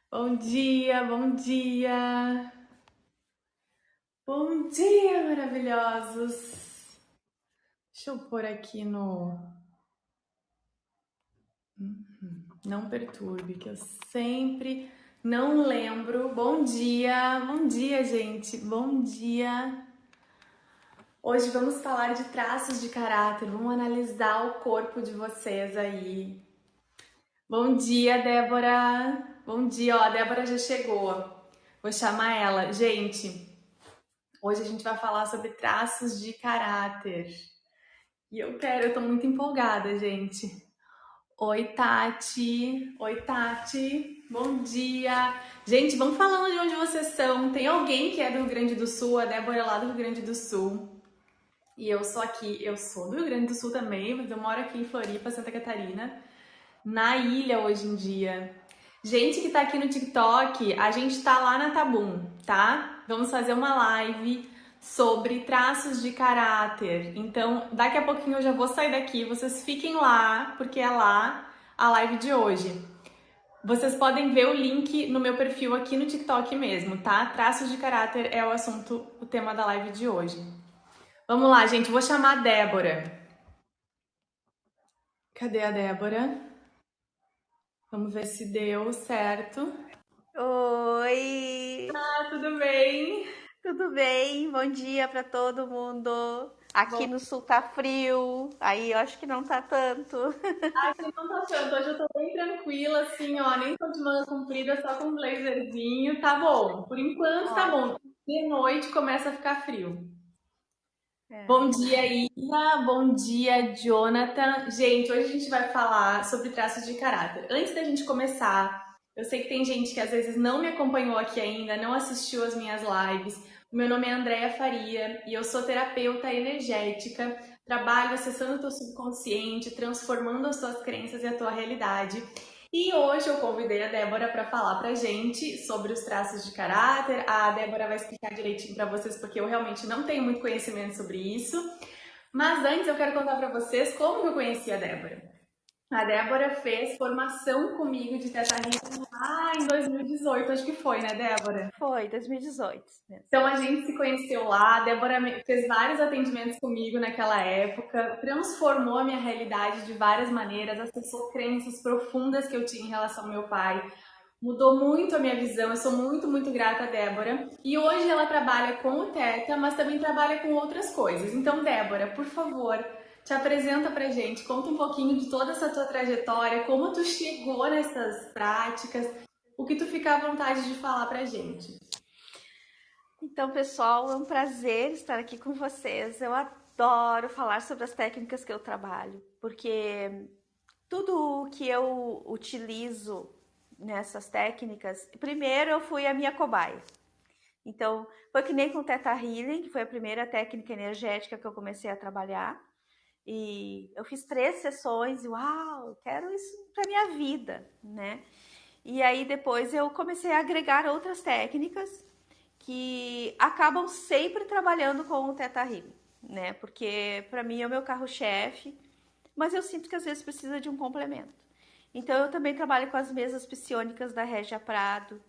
Bom dia, bom dia. Bom dia, maravilhosos. Deixa eu pôr aqui no não perturbe, que eu sempre não lembro. Bom dia, gente. Bom dia. Hoje vamos falar de traços de caráter. Vamos analisar o corpo de vocês aí. Bom dia, Débora. Bom dia, ó, a Débora já chegou. Vou chamar ela. Gente, hoje a gente vai falar sobre traços de caráter. Eu tô muito empolgada, gente. Oi, Tati. Oi, Tati. Bom dia. Gente, vamos falando de onde vocês são. Tem alguém que é do Rio Grande do Sul? A Débora é lá do Rio Grande do Sul. E eu sou aqui, eu sou do Rio Grande do Sul também, mas eu moro aqui em Floripa, Santa Catarina, na ilha hoje em dia. Gente que tá aqui no TikTok, a gente tá lá na Tabum, tá? Vamos fazer uma live sobre traços de caráter. Então, daqui a pouquinho eu já vou sair daqui, vocês fiquem lá, porque é lá a live de hoje. Vocês podem ver o link no meu perfil aqui no TikTok mesmo, tá? Traços de caráter é o assunto, o tema da live de hoje. Vamos lá, gente, vou chamar a Débora. Cadê a Débora? Vamos ver se deu certo. Oi, Tudo bem? tudo bem? Bom dia para todo mundo. Aqui Bom, no sul tá frio, aí eu acho que não tá tanto. aqui não tá tanto. Hoje eu tô bem tranquila, assim, ó. Nem tô de manga comprida, só com um blazerzinho. Tá bom. Por enquanto tá bom. Ótimo. De noite começa a ficar frio. É. Bom dia, Isa. Bom dia, Jonathan. Gente, hoje a gente vai falar sobre traços de caráter. Antes da gente começar, eu sei que tem gente que às vezes não me acompanhou aqui ainda, não assistiu as minhas lives. O meu nome é Andréia Faria e eu sou terapeuta energética. Trabalho acessando o teu subconsciente, transformando as tuas crenças e a tua realidade. E hoje eu convidei a Débora para falar pra gente sobre os traços de caráter. A Débora vai explicar direitinho para vocês porque eu realmente não tenho muito conhecimento sobre isso. Mas antes eu quero contar para vocês como eu conheci a Débora. A Débora fez formação comigo de Teta Healing lá em 2018, acho que foi, né, Débora? Foi 2018 mesmo. Então a gente se conheceu lá, a Débora fez vários atendimentos comigo naquela época, transformou a minha realidade de várias maneiras, acessou crenças profundas que eu tinha em relação ao meu pai, mudou muito a minha visão, eu sou muito, muito grata a Débora. E hoje ela trabalha com o Teta, mas também trabalha com outras coisas. Então, Débora, por favor, te apresenta pra gente, conta um pouquinho de toda essa tua trajetória, como tu chegou nessas práticas, o que tu fica à vontade de falar pra gente. Então, pessoal, é um prazer estar aqui com vocês. Eu adoro falar sobre as técnicas que eu trabalho, porque tudo o que eu utilizo nessas técnicas, primeiro eu fui a minha cobaia. Então, foi que nem com o Theta Healing, que foi a primeira técnica energética que eu comecei a trabalhar. E eu fiz 3 sessões e uau, quero isso para minha vida, né? E aí depois eu comecei a agregar outras técnicas que acabam sempre trabalhando com o Theta Healing, né? Porque para mim é o meu carro-chefe, mas eu sinto que às vezes precisa de um complemento. Então eu também trabalho com as mesas psiônicas da Régia Prado,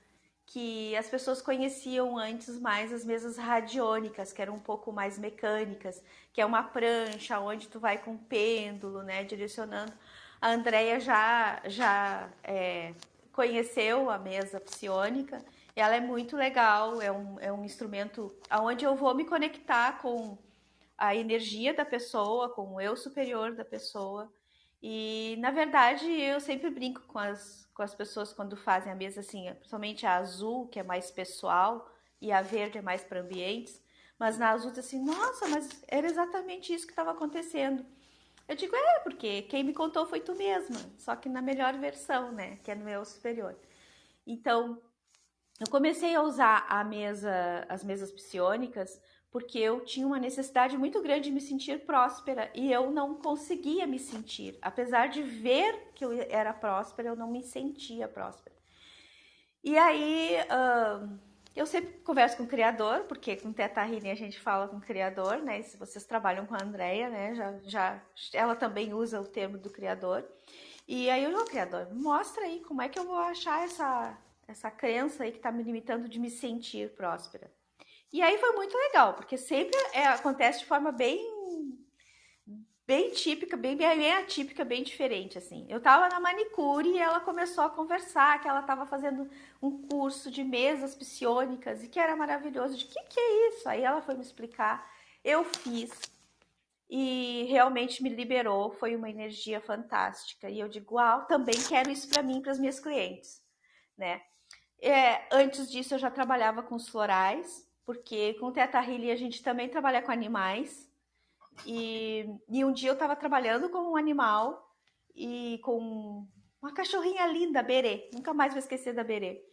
que as pessoas conheciam antes mais as mesas radiônicas, que eram um pouco mais mecânicas, que é uma prancha onde tu vai com um pêndulo, né, direcionando. A Andrea já conheceu a mesa psiônica, e ela é muito legal, é um instrumento onde eu vou me conectar com a energia da pessoa, com o eu superior da pessoa. E, na verdade, eu sempre brinco com as pessoas quando fazem a mesa assim, principalmente a azul, que é mais pessoal, e a verde é mais para ambientes. Mas na azul, assim, nossa, mas era exatamente isso que estava acontecendo. Eu digo, porque quem me contou foi tu mesma, só que na melhor versão, né, que é no eu superior. Então, eu comecei a usar as mesas psiônicas porque eu tinha uma necessidade muito grande de me sentir próspera e eu não conseguia me sentir. Apesar de ver que eu era próspera, eu não me sentia próspera. E aí eu sempre converso com o criador, porque com Teta Healing a gente fala com o criador, né? E se vocês trabalham com a Andrea, né? Ela também usa o termo do criador. E aí eu, criador, mostra aí como é que eu vou achar essa crença aí que está me limitando de me sentir próspera. E aí foi muito legal, porque sempre acontece de forma bem típica, bem atípica, bem diferente, assim. Eu tava na manicure e ela começou a conversar que ela tava fazendo um curso de mesas psiônicas e que era maravilhoso. De que é isso? Aí ela foi me explicar, eu fiz e realmente me liberou, foi uma energia fantástica. E eu digo, uau, também quero isso para mim, para as minhas clientes, né? Antes disso eu já trabalhava com os florais, porque com o Theta Healing a gente também trabalha com animais. E um dia eu estava trabalhando com um animal e com uma cachorrinha linda, Berê. Nunca mais vou esquecer da Berê.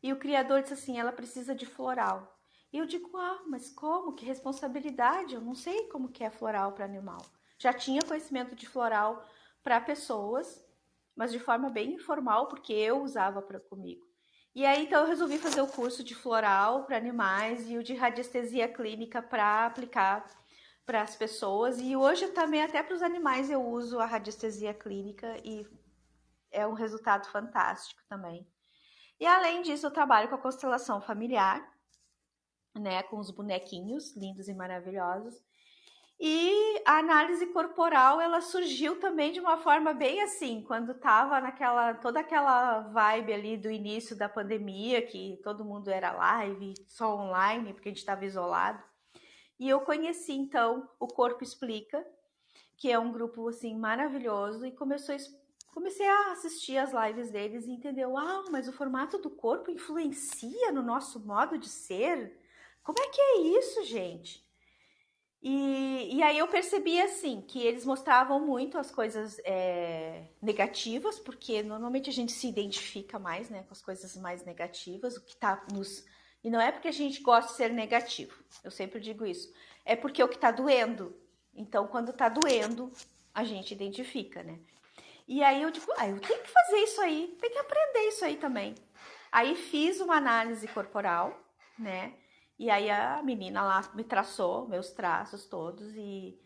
E o criador disse assim: ela precisa de floral. E eu digo: ah, mas como? Que responsabilidade? Eu não sei como que é floral para animal. Já tinha conhecimento de floral para pessoas, mas de forma bem informal, porque eu usava comigo. E aí então eu resolvi fazer o curso de floral para animais e o de radiestesia clínica para aplicar para as pessoas. E hoje também até para os animais eu uso a radiestesia clínica e é um resultado fantástico também. E além disso, eu trabalho com a constelação familiar, né, com os bonequinhos lindos e maravilhosos. E a análise corporal, ela surgiu também de uma forma bem assim, quando tava toda aquela vibe ali do início da pandemia, que todo mundo era live, só online, porque a gente estava isolado. E eu conheci então o Corpo Explica, que é um grupo assim maravilhoso, e comecei a assistir as lives deles e entender, uau, mas o formato do corpo influencia no nosso modo de ser? Como é que é isso, gente? E aí eu percebi assim que eles mostravam muito as coisas negativas, porque normalmente a gente se identifica mais, né, com as coisas mais negativas, o que tá nos. E não é porque a gente gosta de ser negativo, eu sempre digo isso. É porque o que tá doendo. Então, quando tá doendo, a gente identifica, né? E aí eu digo, eu tenho que fazer isso aí, tenho que aprender isso aí também. Aí fiz uma análise corporal, né? E aí a menina lá me traçou meus traços todos e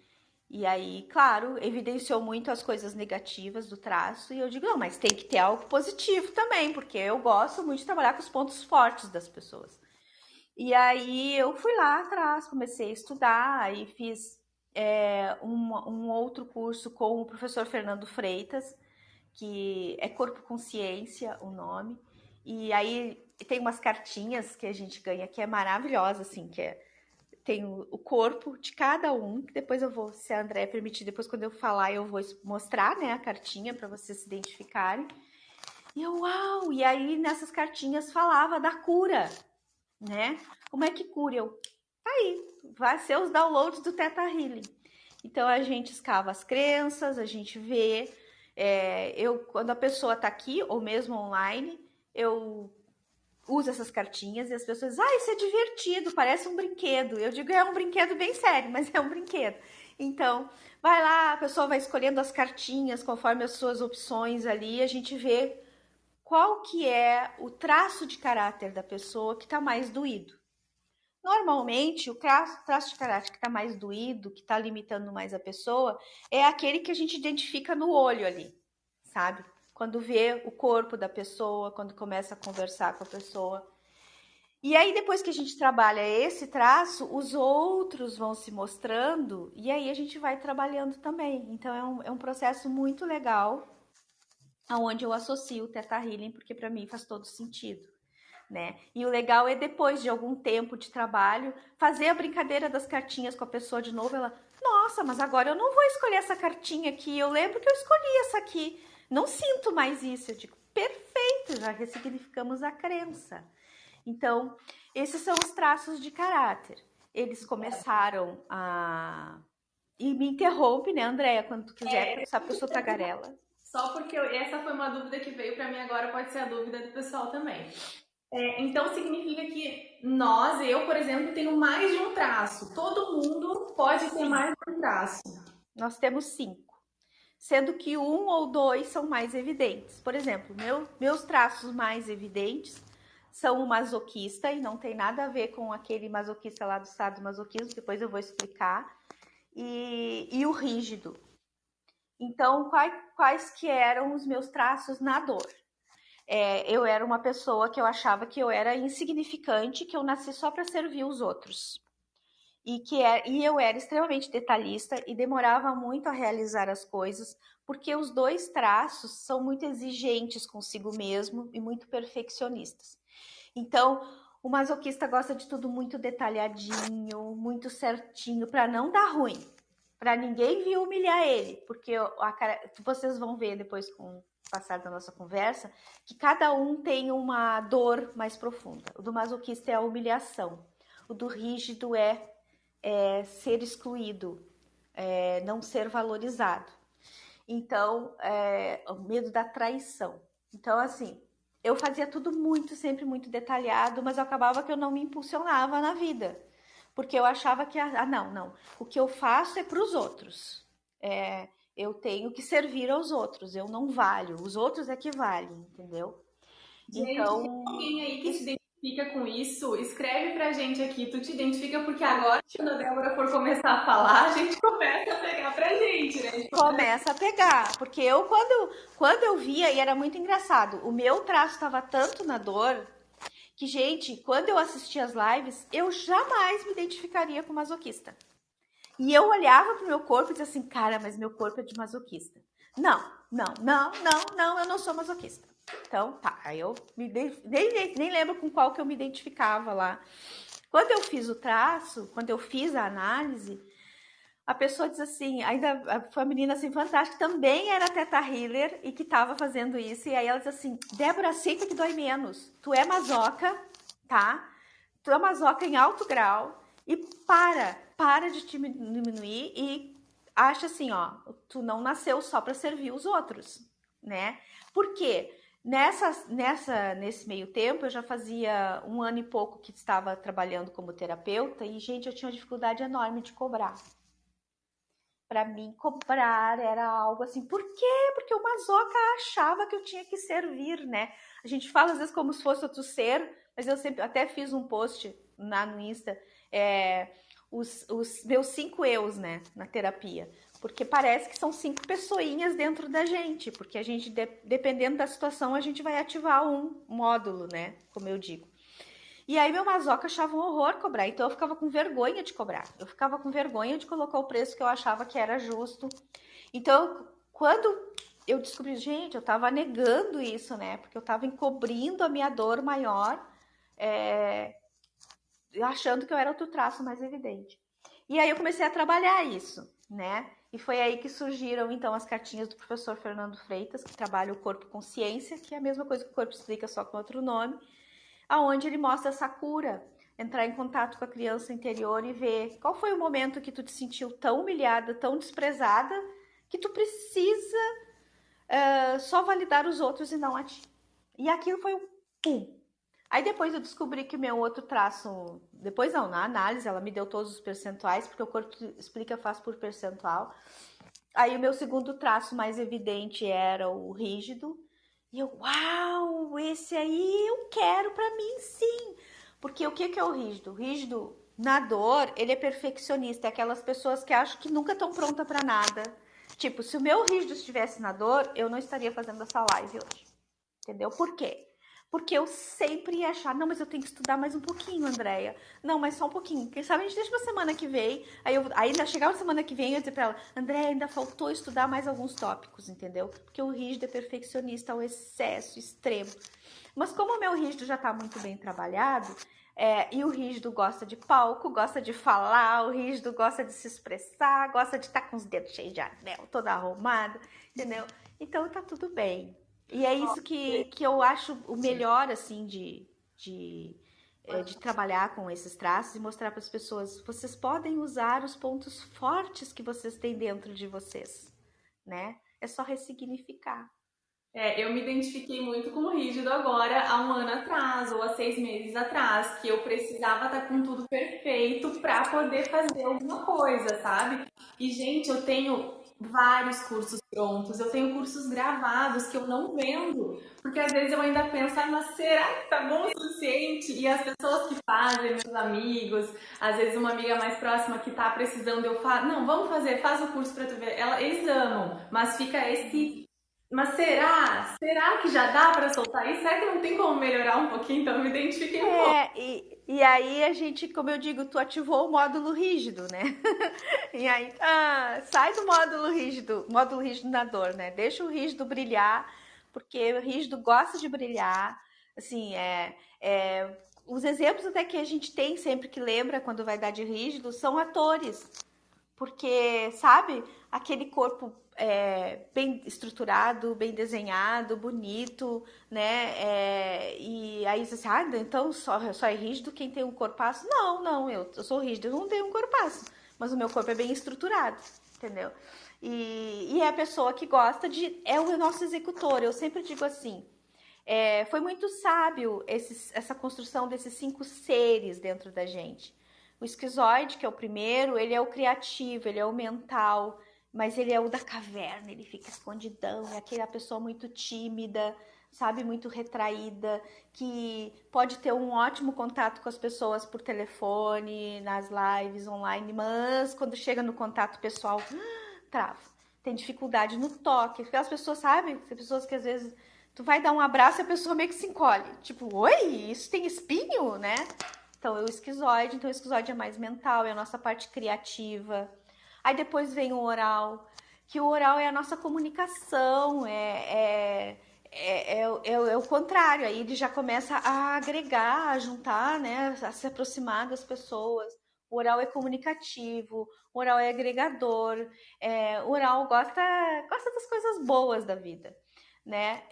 aí, claro, evidenciou muito as coisas negativas do traço e eu digo, não, mas tem que ter algo positivo também, porque eu gosto muito de trabalhar com os pontos fortes das pessoas. E aí eu fui lá atrás, comecei a estudar, aí fiz um outro curso com o professor Fernando Freitas, que é Corpo Consciência o nome. E aí tem umas cartinhas que a gente ganha que é maravilhosa, assim, tem o corpo de cada um, que depois eu vou, se a André permitir, depois quando eu falar, eu vou mostrar, né, a cartinha para vocês se identificarem. E eu, uau! E aí nessas cartinhas falava da cura, né? Como é que cura? Eu, tá aí, vai ser os downloads do Theta Healing. Então a gente escava as crenças, a gente vê. Quando a pessoa tá aqui, ou mesmo online, eu uso essas cartinhas e as pessoas dizem, isso é divertido, parece um brinquedo. Eu digo, é um brinquedo bem sério, mas é um brinquedo. Então, vai lá, a pessoa vai escolhendo as cartinhas conforme as suas opções ali, a gente vê qual que é o traço de caráter da pessoa que está mais doído. Normalmente, o traço de caráter que está mais doído, que está limitando mais a pessoa, é aquele que a gente identifica no olho ali, sabe? Quando vê o corpo da pessoa, quando começa a conversar com a pessoa. E aí, depois que a gente trabalha esse traço, os outros vão se mostrando e aí a gente vai trabalhando também. Então, é um processo muito legal, onde eu associo o Theta Healing, porque para mim faz todo sentido. Né? E o legal é depois de algum tempo de trabalho, fazer a brincadeira das cartinhas com a pessoa de novo, ela, nossa, mas agora eu não vou escolher essa cartinha aqui, eu lembro que eu escolhi essa aqui, não sinto mais isso. Eu digo, perfeito, já ressignificamos a crença. Então, esses são os traços de caráter. Eles começaram a... E me interrompe, né, Andréia, quando tu quiser, porque tu sabe que eu sou tagarela. Só porque essa foi uma dúvida que veio para mim agora, pode ser a dúvida do pessoal também. Então significa que eu, por exemplo, tenho mais de um traço. Todo mundo pode ter mais de um traço. Nós temos 5, sendo que 1 ou 2 são mais evidentes. Por exemplo, meus traços mais evidentes são o masoquista, e não tem nada a ver com aquele masoquista lá do sadomasoquismo, depois eu vou explicar, e o rígido. Então, quais que eram os meus traços na dor? eu era uma pessoa que eu achava que eu era insignificante, que eu nasci só para servir os outros. E eu era extremamente detalhista e demorava muito a realizar as coisas, porque os dois traços são muito exigentes consigo mesmo e muito perfeccionistas. Então, o masoquista gosta de tudo muito detalhadinho, muito certinho, para não dar ruim, para ninguém vir humilhar ele, porque vocês vão ver depois com o passar da nossa conversa que cada um tem uma dor mais profunda. O do masoquista é a humilhação, o do rígido é ser excluído, não ser valorizado. Então, o medo da traição. Então, assim, eu fazia tudo muito, sempre muito detalhado, mas acabava que eu não me impulsionava na vida. Porque eu achava que, não, o que eu faço é para os outros. Eu tenho que servir aos outros, eu não valho, os outros é que valem, entendeu? Gente, tem Então, alguém aí que se identifica com isso? Escreve pra gente aqui. Tu te identifica porque agora, quando a Débora for começar a falar, a gente começa a pegar pra gente, né? começa a pegar, porque quando eu via, e era muito engraçado, o meu traço estava tanto na dor que, gente, quando eu assistia as lives, eu jamais me identificaria com masoquista. E eu olhava pro meu corpo e dizia assim, cara, mas meu corpo é de masoquista. Não, eu não sou masoquista. Então, tá, aí eu nem lembro com qual que eu me identificava lá. Quando eu fiz o traço, quando eu fiz a análise, a pessoa diz assim, ainda foi uma menina assim fantástica, também era teta healer e que estava fazendo isso. E aí ela diz assim, Débora, aceita que dói menos. Tu é masoca, tá? Tu é masoca em alto grau e para de te diminuir e acha assim, ó, tu não nasceu só para servir os outros, né? Por quê? Nesse meio tempo, eu já fazia 1 ano e pouco que estava trabalhando como terapeuta e, gente, eu tinha uma dificuldade enorme de cobrar. Para mim, cobrar era algo assim. Por quê? Porque o masoca achava que eu tinha que servir, né? A gente fala às vezes como se fosse outro ser, mas eu sempre até fiz um post no Insta, os meus 5 eus, né, na terapia. Porque parece que são 5 pessoinhas dentro da gente, porque a gente, dependendo da situação, a gente vai ativar um módulo, né, como eu digo. E aí meu masoca achava um horror cobrar, então eu ficava com vergonha de cobrar. Eu ficava com vergonha de colocar o preço que eu achava que era justo. Então, quando eu descobri, gente, eu tava negando isso, né? Porque eu tava encobrindo a minha dor maior, é, achando que eu era outro traço mais evidente. E aí eu comecei a trabalhar isso, né? E foi aí que surgiram, então, as cartinhas do professor Fernando Freitas, que trabalha o corpo consciência, que é a mesma coisa que o corpo explica, só com outro nome, aonde ele mostra essa cura, entrar em contato com a criança interior e ver qual foi o momento que tu te sentiu tão humilhada, tão desprezada, que tu precisa só validar os outros e não a ti. E aquilo foi um pum. Aí depois eu descobri que o meu outro traço, depois não, na análise ela me deu todos os percentuais, porque o corpo explica, faz por percentual. Aí o meu segundo traço mais evidente era o rígido. E eu, uau, esse aí eu quero pra mim sim. Porque o que é o rígido? O rígido, na dor, ele é perfeccionista. É aquelas pessoas que acham que nunca estão prontas pra nada. Tipo, se o meu rígido estivesse na dor, eu não estaria fazendo essa live hoje. Entendeu? Por quê? Porque eu sempre ia achar, não, mas eu tenho que estudar mais um pouquinho, Andréia. Não, mas só um pouquinho. Quem sabe a gente deixa pra semana que vem. Aí ainda chegava semana que vem, eu ia dizer pra ela, Andréia, ainda faltou estudar mais alguns tópicos, entendeu? Porque o rígido é perfeccionista ao excesso extremo. Mas como o meu rígido já tá muito bem trabalhado, e o rígido gosta de palco, gosta de falar, o rígido gosta de se expressar, gosta de estar com os dedos cheios de anel, toda arrumada, entendeu? Então tá tudo bem. E é isso que eu acho o melhor, assim, de trabalhar com esses traços e mostrar para as pessoas, vocês podem usar os pontos fortes que vocês têm dentro de vocês, né? É só ressignificar. Eu me identifiquei muito com o rígido agora, há 1 ano atrás, ou há 6 meses atrás, que eu precisava estar com tudo perfeito para poder fazer alguma coisa, sabe? E, gente, eu tenho vários cursos prontos, eu tenho cursos gravados que eu não vendo, porque às vezes eu ainda penso, mas será que tá bom o suficiente? E as pessoas que fazem, meus amigos, às vezes uma amiga mais próxima que tá precisando, eu falo, não, vamos fazer, faz o curso para tu ver. Eles amam, mas fica esse Mas será? Será que já dá pra soltar isso? Será que não tem como melhorar um pouquinho? Então eu me identifiquei um pouco. E aí a gente, como eu digo, tu ativou o módulo rígido, né? E aí, sai do módulo rígido na dor, né? Deixa o rígido brilhar, porque o rígido gosta de brilhar. Assim, os exemplos até que a gente tem sempre que lembra quando vai dar de rígido são atores, porque, sabe, aquele corpo bem estruturado, bem desenhado, bonito, né? E aí você diz, então só é rígido quem tem um corpaço? Não, não, eu sou rígido, eu não tenho um corpaço, mas o meu corpo é bem estruturado, entendeu? E é a pessoa que gosta de. É o nosso executor. Eu sempre digo assim: foi muito sábio essa construção desses 5 seres dentro da gente. O esquizoide, que é o primeiro, ele é o criativo, ele é o mental, mas ele é o da caverna, ele fica escondidão, é aquela pessoa muito tímida, sabe, muito retraída, que pode ter um ótimo contato com as pessoas por telefone, nas lives online, mas quando chega no contato pessoal, trava. Tem dificuldade no toque. Aquelas pessoas, sabe? Tem pessoas que às vezes tu vai dar um abraço e a pessoa meio que se encolhe. Tipo, oi, isso tem espinho, né? Então, é o esquizoide. Então, o esquizoide é mais mental, é a nossa parte criativa. Aí depois vem o oral, que o oral é a nossa comunicação, é o contrário. Aí ele já começa a agregar, a juntar, né? A se aproximar das pessoas. O oral é comunicativo, o oral é agregador, o oral gosta das coisas boas da vida, né?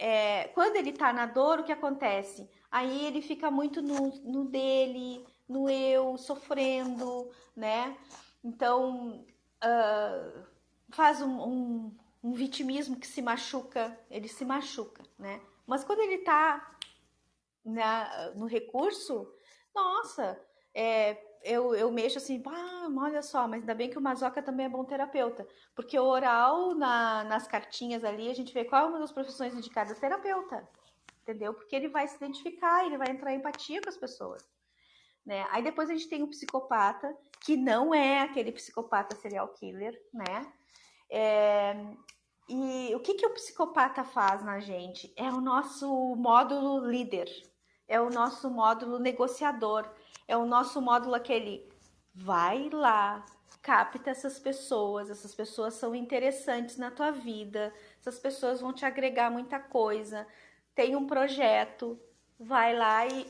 Quando ele tá na dor, o que acontece? Aí ele fica muito no dele, no eu, sofrendo, né? Então, faz um vitimismo que se machuca, ele se machuca, né? Mas quando ele tá no recurso, nossa, eu mexo assim, olha só, mas ainda bem que o Mazoca também é bom terapeuta, porque o oral nas cartinhas ali, a gente vê qual é uma das profissões indicadas, terapeuta, entendeu? Porque ele vai se identificar, ele vai entrar em empatia com as pessoas, né? Aí depois a gente tem o psicopata, que não é aquele psicopata serial killer, né? É, e o que o psicopata faz na gente? É o nosso módulo líder, é o nosso módulo negociador, é o nosso módulo aquele. Vai lá, capta essas pessoas são interessantes na tua vida, essas pessoas vão te agregar muita coisa. Tem um projeto, vai lá e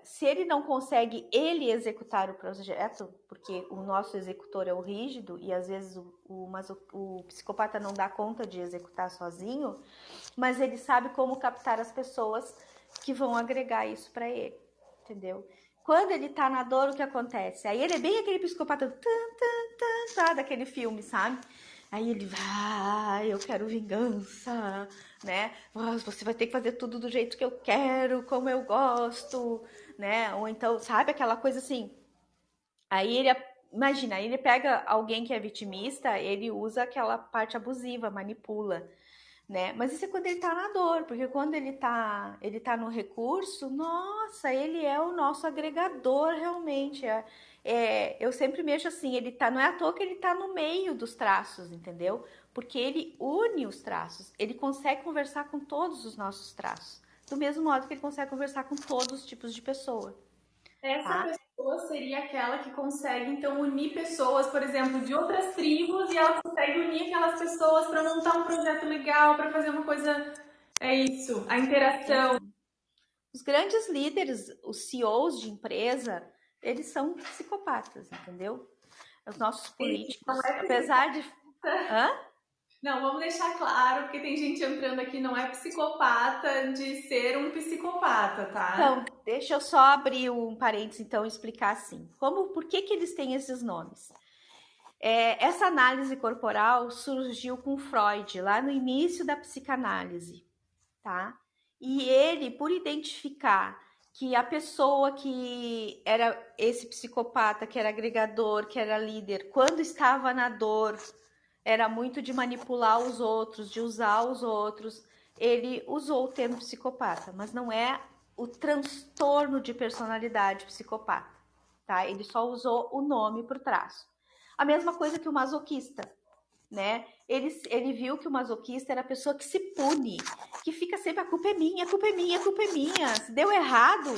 se ele não consegue ele executar o projeto, porque o nosso executor é o rígido e às vezes o psicopata não dá conta de executar sozinho, mas ele sabe como captar as pessoas que vão agregar isso para ele, entendeu? Quando ele tá na dor, o que acontece? Aí ele é bem aquele psicopata daquele filme, sabe? Aí ele vai, eu quero vingança, né? Você vai ter que fazer tudo do jeito que eu quero, como eu gosto, né? Ou então, sabe aquela coisa assim. Aí ele, imagina, ele pega alguém que é vitimista, ele usa aquela parte abusiva, manipula, né? Mas isso é quando ele tá na dor, porque quando ele tá no recurso, nossa, ele é o nosso agregador realmente. Eu sempre mexo assim, ele tá, não é à toa que ele tá no meio dos traços, entendeu? Porque ele une os traços, ele consegue conversar com todos os nossos traços, do mesmo modo que ele consegue conversar com todos os tipos de pessoa, Essa tá? pessoa seria aquela que consegue, então, unir pessoas, por exemplo, de outras tribos, e ela consegue unir aquelas pessoas para montar um projeto legal, para fazer uma coisa. É isso, a interação. Os grandes líderes, os CEOs de empresa, eles são psicopatas, entendeu? Os nossos Não políticos, é apesar de. psicopata. Hã? Não, vamos deixar claro, porque tem gente entrando aqui, não é psicopata de ser um psicopata, tá? Então, deixa eu só abrir um parênteses então e explicar assim. Por que eles têm esses nomes? Essa análise corporal surgiu com Freud, lá no início da psicanálise, tá? E ele, por identificar que a pessoa que era esse psicopata, que era agregador, que era líder, quando estava na dor, era muito de manipular os outros, de usar os outros. Ele usou o termo psicopata, mas não é o transtorno de personalidade psicopata, tá? Ele só usou o nome por trás. A mesma coisa que o masoquista, né? ele viu que o masoquista era a pessoa que se pune, que fica sempre, a culpa é minha, a culpa é minha, a culpa é minha. Se deu errado,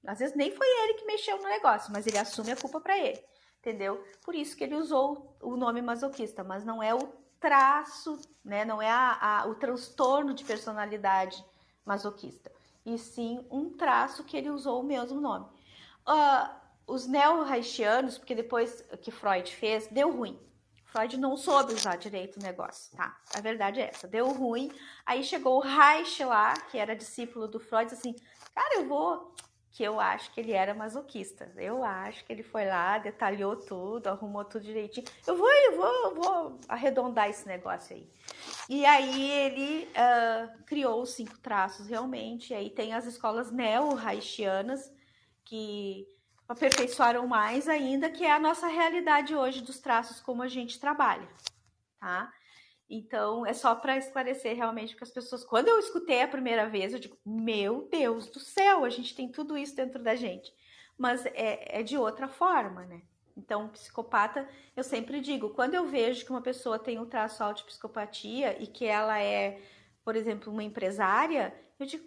às vezes nem foi ele que mexeu no negócio, mas ele assume a culpa para ele, entendeu? Por isso que ele usou o nome masoquista, mas não é o traço, né? Não é o transtorno de personalidade masoquista, e sim um traço que ele usou o mesmo nome. Os neo-haitianos, porque depois que Freud fez, deu ruim. Freud não soube usar direito o negócio, tá? A verdade é essa, deu ruim. Aí chegou o Reich lá, que era discípulo do Freud, assim, cara, que eu acho que ele era masoquista. Eu acho que ele foi lá, detalhou tudo, arrumou tudo direitinho. Eu vou arredondar esse negócio aí. E aí ele criou os 5 traços realmente. E aí tem as escolas neo-haitianas que aperfeiçoaram mais ainda, que é a nossa realidade hoje dos traços como a gente trabalha, tá? Então, é só para esclarecer realmente, porque as pessoas, quando eu escutei a primeira vez, eu digo, meu Deus do céu, a gente tem tudo isso dentro da gente. Mas é de outra forma, né? Então, psicopata, eu sempre digo, quando eu vejo que uma pessoa tem um traço alto de psicopatia e que ela é, por exemplo, uma empresária, eu digo,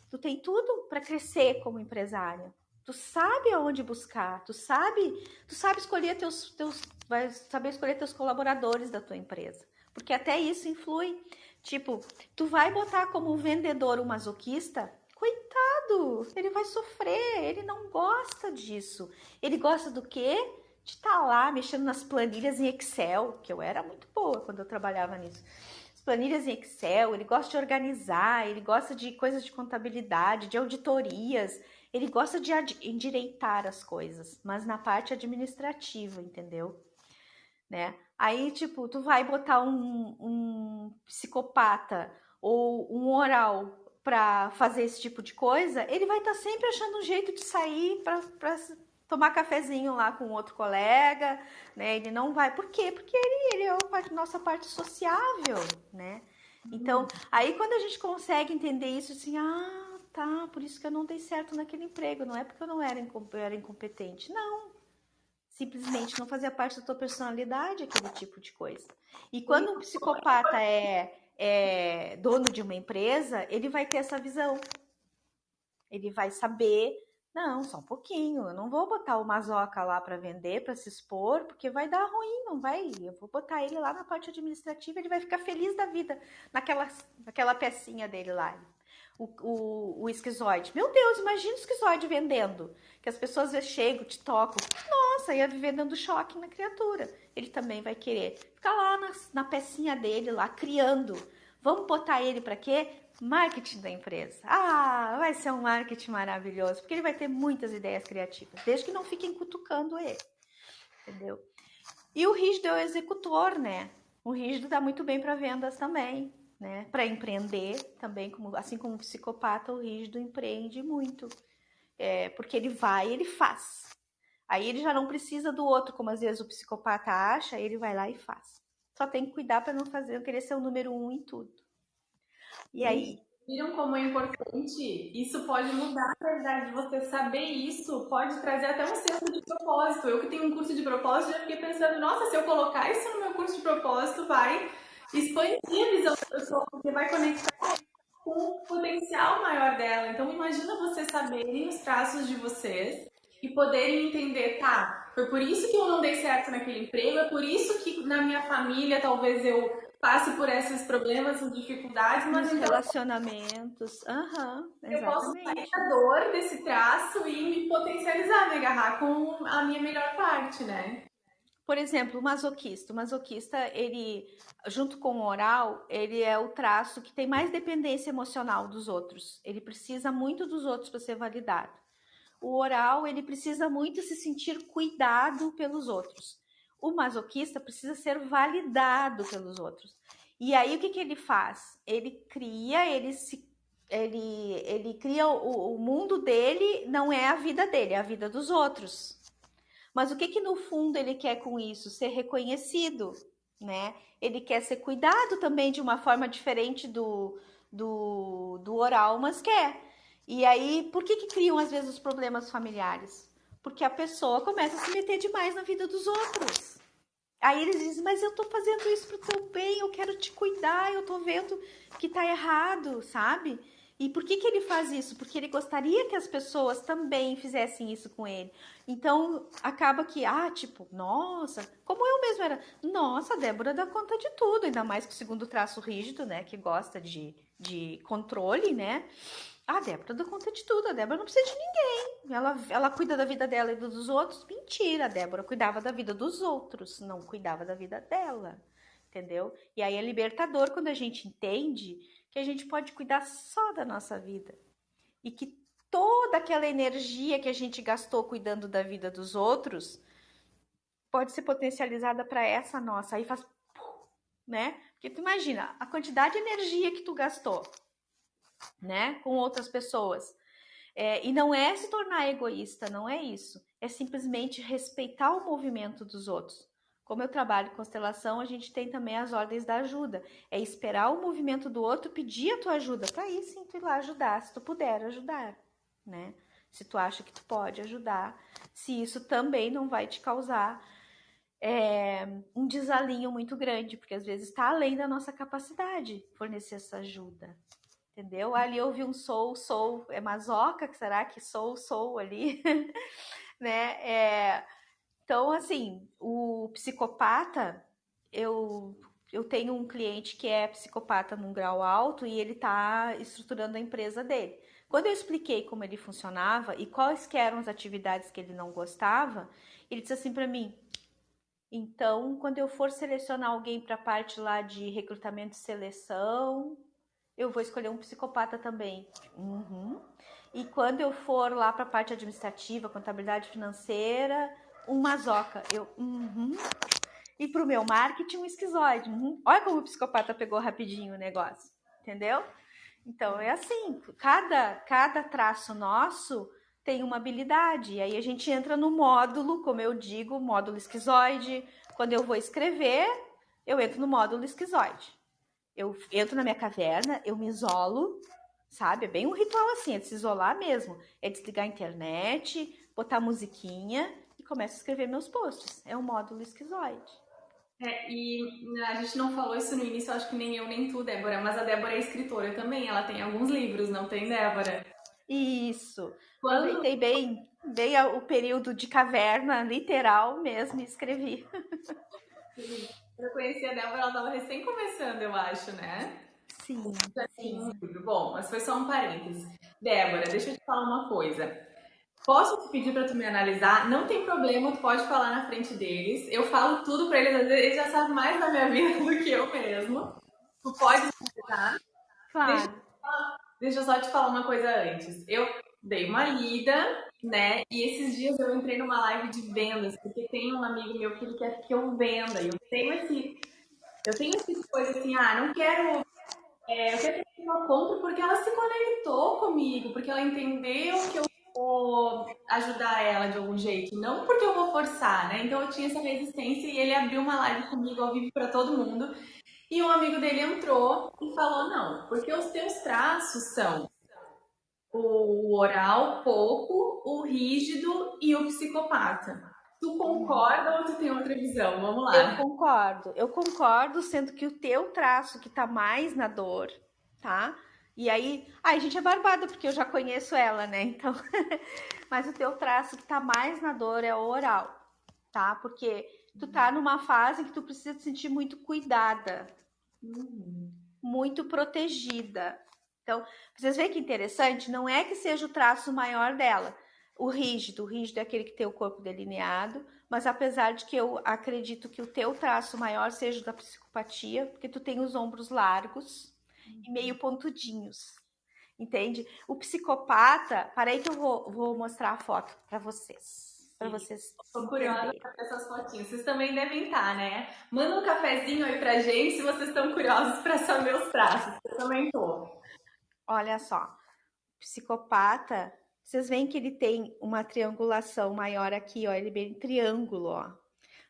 tu tem tudo para crescer como empresária. Tu sabe aonde buscar, tu sabe escolher vai saber escolher teus colaboradores da tua empresa. Porque até isso influi. Tipo, tu vai botar como vendedor um masoquista, coitado, ele vai sofrer, ele não gosta disso. Ele gosta do quê? De estar lá mexendo nas planilhas em Excel, que eu era muito boa quando eu trabalhava nisso. As planilhas em Excel, ele gosta de organizar, ele gosta de coisas de contabilidade, de auditorias, ele gosta de endireitar as coisas, mas na parte administrativa, entendeu? Né? Aí, tipo, tu vai botar um psicopata ou um oral pra fazer esse tipo de coisa, ele vai estar sempre achando um jeito de sair pra tomar cafezinho lá com outro colega, né? Ele não vai. Por quê? Porque ele é a nossa parte sociável, né? Então, aí quando a gente consegue entender isso, assim, tá, por isso que eu não dei certo naquele emprego, não é porque eu era incompetente, não. Simplesmente não fazia parte da tua personalidade aquele tipo de coisa. E quando um psicopata é dono de uma empresa, ele vai ter essa visão. Ele vai saber, não, só um pouquinho, eu não vou botar o mazoca lá para vender, para se expor, porque vai dar ruim, não vai. Eu vou botar ele lá na parte administrativa, ele vai ficar feliz da vida naquela pecinha dele lá. O esquizoide. Meu Deus, imagina o esquizoide vendendo. Que as pessoas chegam, te tocam. Nossa, ia viver dando choque na criatura. Ele também vai querer ficar lá na pecinha dele, lá criando. Vamos botar ele para quê? Marketing da empresa. Vai ser um marketing maravilhoso, porque ele vai ter muitas ideias criativas, desde que não fiquem cutucando ele. Entendeu? E o rígido é o executor, né? O rígido dá muito bem para vendas também, né? Para empreender também, assim como o psicopata, o rígido empreende muito. Porque ele vai, ele faz. Aí ele já não precisa do outro, como às vezes o psicopata acha, ele vai lá e faz. Só tem que cuidar para não querer ser o número 1 em tudo. E aí? Viram como é importante? Isso pode mudar a verdade. Você saber isso pode trazer até um senso de propósito. Eu que tenho um curso de propósito, já fiquei pensando, nossa, se eu colocar isso no meu curso de propósito, vai expandir a visão da pessoa, porque vai conectar com o potencial maior dela. Então, imagina vocês saberem os traços de vocês e poderem entender, tá, foi por isso que eu não dei certo naquele emprego, é por isso que na minha família talvez eu passe por esses problemas, essas dificuldades, mas nos relacionamentos. eu posso sair Exatamente. da dor desse traço e me potencializar, me agarrar com a minha melhor parte, né? Por exemplo, o masoquista. O masoquista, ele, junto com o oral, ele é o traço que tem mais dependência emocional dos outros. Ele precisa muito dos outros para ser validado. O oral, ele precisa muito se sentir cuidado pelos outros. O masoquista precisa ser validado pelos outros. E aí, o que ele faz? Ele cria, ele cria o mundo dele, não é a vida dele, é a vida dos outros. Mas o que no fundo ele quer com isso? Ser reconhecido, né? Ele quer ser cuidado também de uma forma diferente do oral, mas quer. E aí, por que criam às vezes os problemas familiares? Porque a pessoa começa a se meter demais na vida dos outros. Aí eles dizem, mas eu tô fazendo isso pro teu bem, eu quero te cuidar, eu tô vendo que tá errado, sabe? E por que que ele faz isso? Porque ele gostaria que as pessoas também fizessem isso com ele. Então, acaba que, tipo, nossa, como eu mesma era, nossa, a Débora dá conta de tudo, ainda mais que o segundo traço rígido, né, que gosta de controle, né? A Débora dá conta de tudo, a Débora não precisa de ninguém. Ela cuida da vida dela e dos outros. Mentira, a Débora cuidava da vida dos outros, não cuidava da vida dela. Entendeu? E aí é libertador quando a gente entende que a gente pode cuidar só da nossa vida. E que toda aquela energia que a gente gastou cuidando da vida dos outros pode ser potencializada para essa nossa. Aí faz, né? Porque tu imagina a quantidade de energia que tu gastou, né, com outras pessoas. E não é se tornar egoísta, não é isso. É simplesmente respeitar o movimento dos outros. Como eu trabalho em constelação, a gente tem também as ordens da ajuda. É esperar o movimento do outro, pedir a tua ajuda, para aí sim tu ir lá ajudar, se tu puder ajudar, né? Se tu acha que tu pode ajudar, se isso também não vai te causar um desalinho muito grande, porque às vezes está além da nossa capacidade fornecer essa ajuda, entendeu? Ali eu vi um sou, é masoca, que será que sou ali, né? Então, assim, o psicopata, eu tenho um cliente que é psicopata num grau alto e ele tá estruturando a empresa dele. Quando eu expliquei como ele funcionava e quais que eram as atividades que ele não gostava, ele disse assim para mim: então, quando eu for selecionar alguém para a parte lá de recrutamento e seleção, eu vou escolher um psicopata também. Uhum. E quando eu for lá para a parte administrativa, contabilidade financeira, um masoca. Uhum. E para o meu marketing, um esquizoide. Uhum. Olha como o psicopata pegou rapidinho o negócio, entendeu? Então é assim, cada traço nosso tem uma habilidade. E aí a gente entra no módulo, como eu digo, módulo esquizoide. Quando eu vou escrever, eu entro no módulo esquizoide. Eu entro na minha caverna, eu me isolo, sabe? É bem um ritual assim, é de se isolar mesmo. É desligar a internet, botar musiquinha e começo a escrever meus posts. É um módulo esquizoide. E a gente não falou isso no início, acho que nem eu nem tu, Débora, mas a Débora é escritora também, ela tem alguns livros, não tem, Débora? Isso. Quando Aproveitei bem o período de caverna, literal mesmo, e escrevi. eu conheci a Débora, ela estava recém começando, eu acho, né? Sim, Já tinha um sim. livro. Bom, mas foi só um parênteses. Débora, deixa eu te falar uma coisa. Posso te pedir para tu me analisar? Não tem problema, tu pode falar na frente deles. Eu falo tudo para eles, às vezes eles já sabem mais da minha vida do que eu mesmo. Tu pode me analisar? Deixa, Claro. deixa eu só te falar uma coisa antes. Eu dei uma lida, né? E esses dias eu entrei numa live de vendas, porque tem um amigo meu que ele quer que eu venda. E eu tenho esse coisa assim, não quero. Eu quero que ela compre porque ela se conectou comigo, porque ela entendeu que eu vou ajudar ela de algum jeito, não porque eu vou forçar, né? Então eu tinha essa resistência e ele abriu uma live comigo ao vivo para todo mundo. E um amigo dele entrou e falou: não, porque os teus traços são o oral pouco, o rígido e o psicopata. Tu concorda ou tu tem outra visão? Vamos lá. Eu concordo, sendo que o teu traço que tá mais na dor, tá? E aí, a gente é barbada, porque eu já conheço ela, né? Então, mas o teu traço que tá mais na dor é o oral, tá? Porque tu tá numa fase que tu precisa te sentir muito cuidada, muito protegida. Então, vocês veem que interessante? Não é que seja o traço maior dela. O rígido é aquele que tem o corpo delineado, mas apesar de que eu acredito que o teu traço maior seja o da psicopatia, porque tu tem os ombros largos e meio pontudinhos, entende? O psicopata, parei que eu vou mostrar a foto para Sim. vocês Tô curiosa entenderem. pra ver essas fotinhas. Vocês também devem estar, né? Manda um cafezinho aí pra gente se vocês estão curiosos pra saber os traços. Eu também tô. Olha só, psicopata, vocês veem que ele tem uma triangulação maior aqui, ó, ele bem triângulo, ó.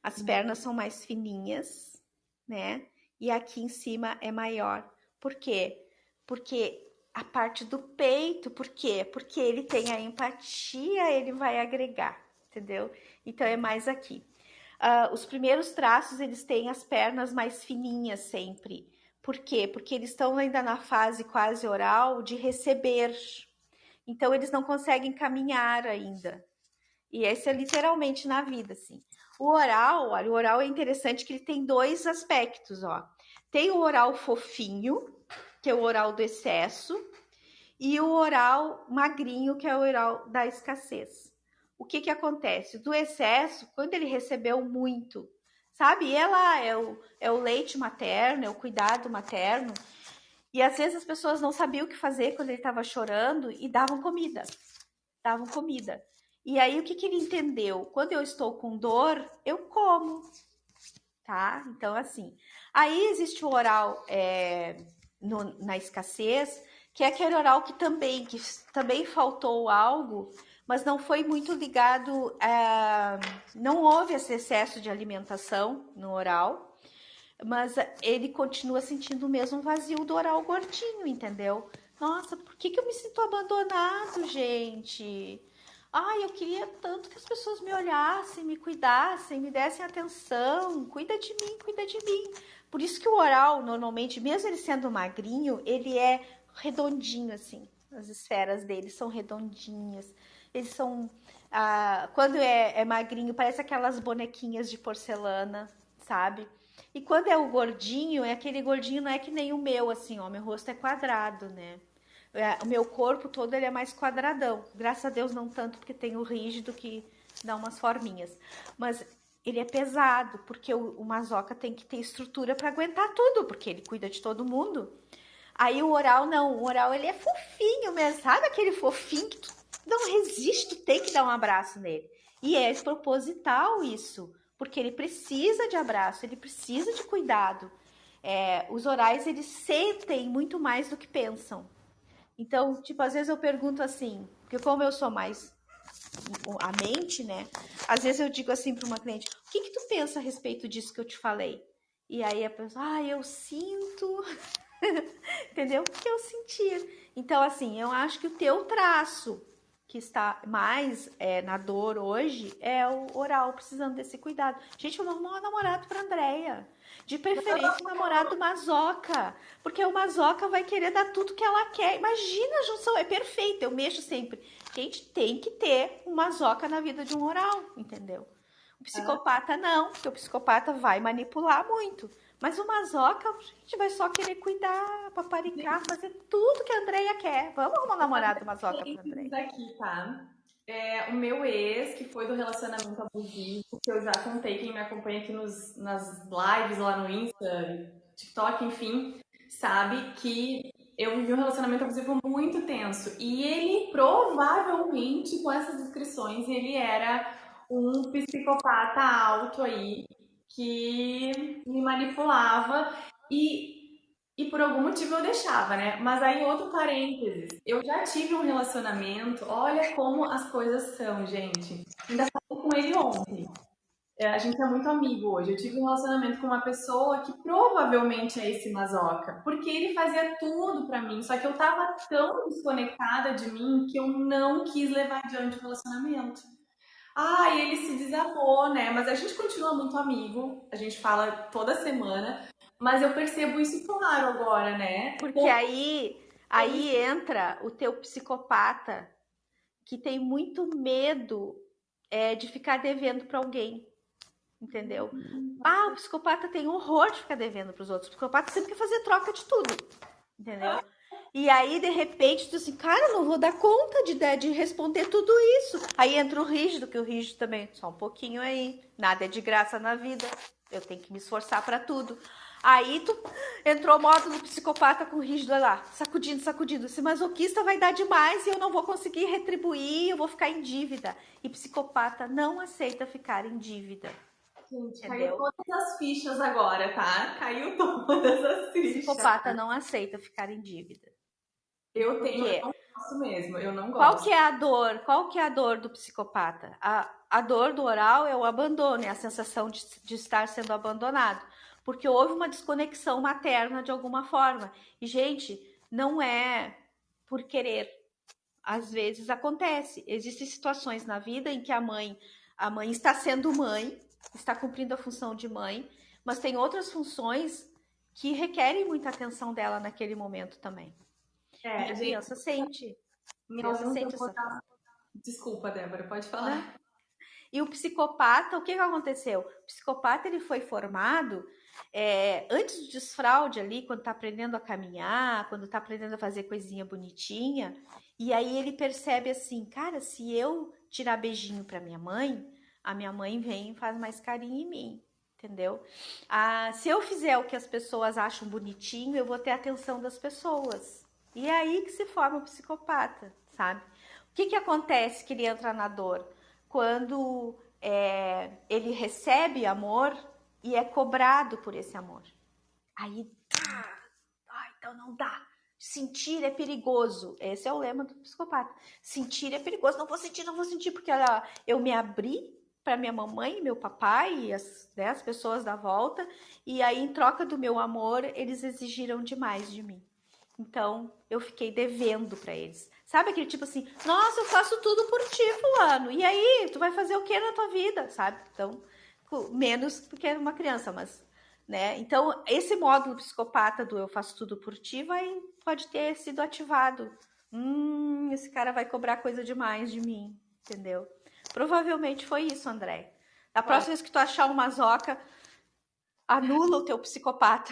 As pernas são mais fininhas, né? E aqui em cima é maior. Por quê? Porque a parte do peito, por quê? Porque ele tem a empatia, ele vai agregar, entendeu? Então é mais aqui. Os primeiros traços, eles têm as pernas mais fininhas sempre. Por quê? Porque eles estão ainda na fase quase oral de receber. Então, eles não conseguem caminhar ainda. E esse é literalmente na vida, assim. O oral, olha, o oral é interessante que ele tem dois aspectos, ó. Tem o oral fofinho, que é o oral do excesso, e o oral magrinho, que é o oral da escassez. O que acontece? Do excesso, quando ele recebeu muito, sabe? E ela é o leite materno, é o cuidado materno. E às vezes as pessoas não sabiam o que fazer quando ele estava chorando e davam comida. Davam comida. E aí o que ele entendeu? Quando eu estou com dor, eu como, tá? Então, assim. Aí existe o oral na escassez, que é aquele oral que também faltou algo, mas não foi muito ligado não houve esse excesso de alimentação no oral, mas ele continua sentindo o mesmo vazio do oral gordinho, entendeu? Nossa, por que eu me sinto abandonado, gente? Ai, eu queria tanto que as pessoas me olhassem, me cuidassem, me dessem atenção. Cuida de mim, cuida de mim. Por isso que o oral, normalmente, mesmo ele sendo magrinho, ele é redondinho, assim. As esferas dele são redondinhas. Eles são... quando é magrinho, parece aquelas bonequinhas de porcelana, sabe? E quando é o gordinho, é aquele gordinho, não é que nem o meu, assim, ó. Meu rosto é quadrado, né? O meu corpo todo ele é mais quadradão. Graças a Deus não tanto, porque tem o rígido que dá umas forminhas. Mas ele é pesado, porque o masoca tem que ter estrutura para aguentar tudo, porque ele cuida de todo mundo. Aí o oral não, o oral ele é fofinho mesmo, sabe aquele fofinho que tu não resiste, tu tem que dar um abraço nele. E é proposital isso, porque ele precisa de abraço, ele precisa de cuidado. Os orais eles sentem muito mais do que pensam. Então, tipo, às vezes eu pergunto assim, porque como eu sou mais a mente, né? Às vezes eu digo assim para uma cliente, o que tu pensa a respeito disso que eu te falei? E aí a pessoa, eu sinto, entendeu? Porque eu sentir. Então, assim, eu acho que o teu traço que está mais na dor hoje é o oral, precisando desse cuidado. Gente, eu vou arrumar um namorado para Andréia. De preferência, um namorado masoca. Porque o masoca vai querer dar tudo que ela quer. Imagina a junção, é perfeito. Eu mexo sempre. Gente, tem que ter um masoca na vida de um oral, entendeu? O psicopata não, porque o psicopata vai manipular muito. Mas o masoca, a gente vai só querer cuidar, paparicar, fazer tudo que a Andreia quer. Vamos arrumar um namorado masoca pra Andreia. Aqui, tá? O meu ex, que foi do relacionamento abusivo, que eu já contei, quem me acompanha aqui nas lives lá no Insta, TikTok, enfim, sabe que eu vivi um relacionamento abusivo muito tenso. E ele provavelmente, com essas descrições, ele era um psicopata alto aí, que me manipulava e por algum motivo eu deixava, né? Mas aí, outro parênteses, eu já tive um relacionamento, olha como as coisas são, gente. Ainda falei com ele ontem. A gente é muito amigo hoje. Eu tive um relacionamento com uma pessoa que provavelmente é esse masoca, porque ele fazia tudo pra mim, só que eu tava tão desconectada de mim que eu não quis levar adiante o relacionamento. E ele se desabou, né? Mas a gente continua muito amigo, a gente fala toda semana, mas eu percebo isso claro agora, né? Porque aí entra o teu psicopata que tem muito medo de ficar devendo para alguém, entendeu? O psicopata tem horror de ficar devendo para os outros. O psicopata sempre quer fazer troca de tudo, entendeu? E aí, de repente, tu diz assim, cara, não vou dar conta de responder tudo isso. Aí entra o rígido, que o rígido também, só um pouquinho aí. Nada é de graça na vida. Eu tenho que me esforçar para tudo. Aí tu entrou modo do psicopata com o rígido lá, sacudindo, sacudindo. Esse masoquista vai dar demais e eu não vou conseguir retribuir, eu vou ficar em dívida. E psicopata não aceita ficar em dívida. Gente, caiu todas as fichas agora, tá? Caiu todas as fichas. Psicopata não aceita ficar em dívida. Eu não gosto mesmo, eu não gosto. Qual que é a dor? Qual que é a dor do psicopata? A dor do oral é o abandono, é a sensação de estar sendo abandonado. Porque houve uma desconexão materna de alguma forma. E, gente, não é por querer. Às vezes acontece. Existem situações na vida em que a mãe está sendo mãe, está cumprindo a função de mãe, mas tem outras funções que requerem muita atenção dela naquele momento também. E a Gente, criança sente. A em criança alguns eu sente vou essa dar. falta. Desculpa, Débora, pode Não. falar. E o psicopata, o que aconteceu? O psicopata ele foi formado antes do desfraude ali, quando tá aprendendo a caminhar, quando tá aprendendo a fazer coisinha bonitinha, e aí ele percebe assim, cara, se eu tirar beijinho pra minha mãe, a minha mãe vem e faz mais carinho em mim, entendeu? Se eu fizer o que as pessoas acham bonitinho, eu vou ter a atenção das pessoas. E é aí que se forma o psicopata, sabe? O que acontece que ele entra na dor? Quando ele recebe amor e é cobrado por esse amor. Aí, então não dá. Sentir é perigoso. Esse é o lema do psicopata. Sentir é perigoso. Não vou sentir, porque eu me abri para minha mamãe, meu papai e as pessoas da volta, e aí, em troca do meu amor, eles exigiram demais de mim. Então, eu fiquei devendo para eles. Sabe aquele tipo assim, nossa, eu faço tudo por ti, fulano. E aí, tu vai fazer o que na tua vida, sabe? Então, menos porque era uma criança, mas, né? Então, esse módulo psicopata do eu faço tudo por ti pode ter sido ativado. Esse cara vai cobrar coisa demais de mim, entendeu? Provavelmente foi isso, André. Da próxima vez que tu achar uma zoca, anula o teu psicopata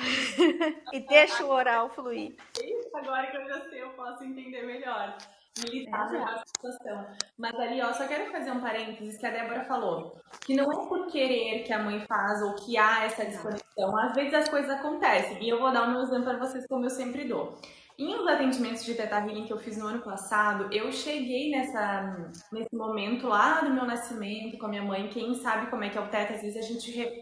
e deixa o oral fluir. Isso, agora que eu já sei, eu posso entender melhor. Militar melhor Exato. a situação. Mas ali, ó, só quero fazer um parênteses que a Débora falou. Que não é por querer que a mãe faz ou que há essa desconexão. Às vezes as coisas acontecem. E eu vou dar o meu exemplo para vocês, como eu sempre dou. Em uns atendimentos de Teta Healing que eu fiz no ano passado, eu cheguei nesse momento lá do meu nascimento com a minha mãe. Quem sabe como é que é o Teta, às vezes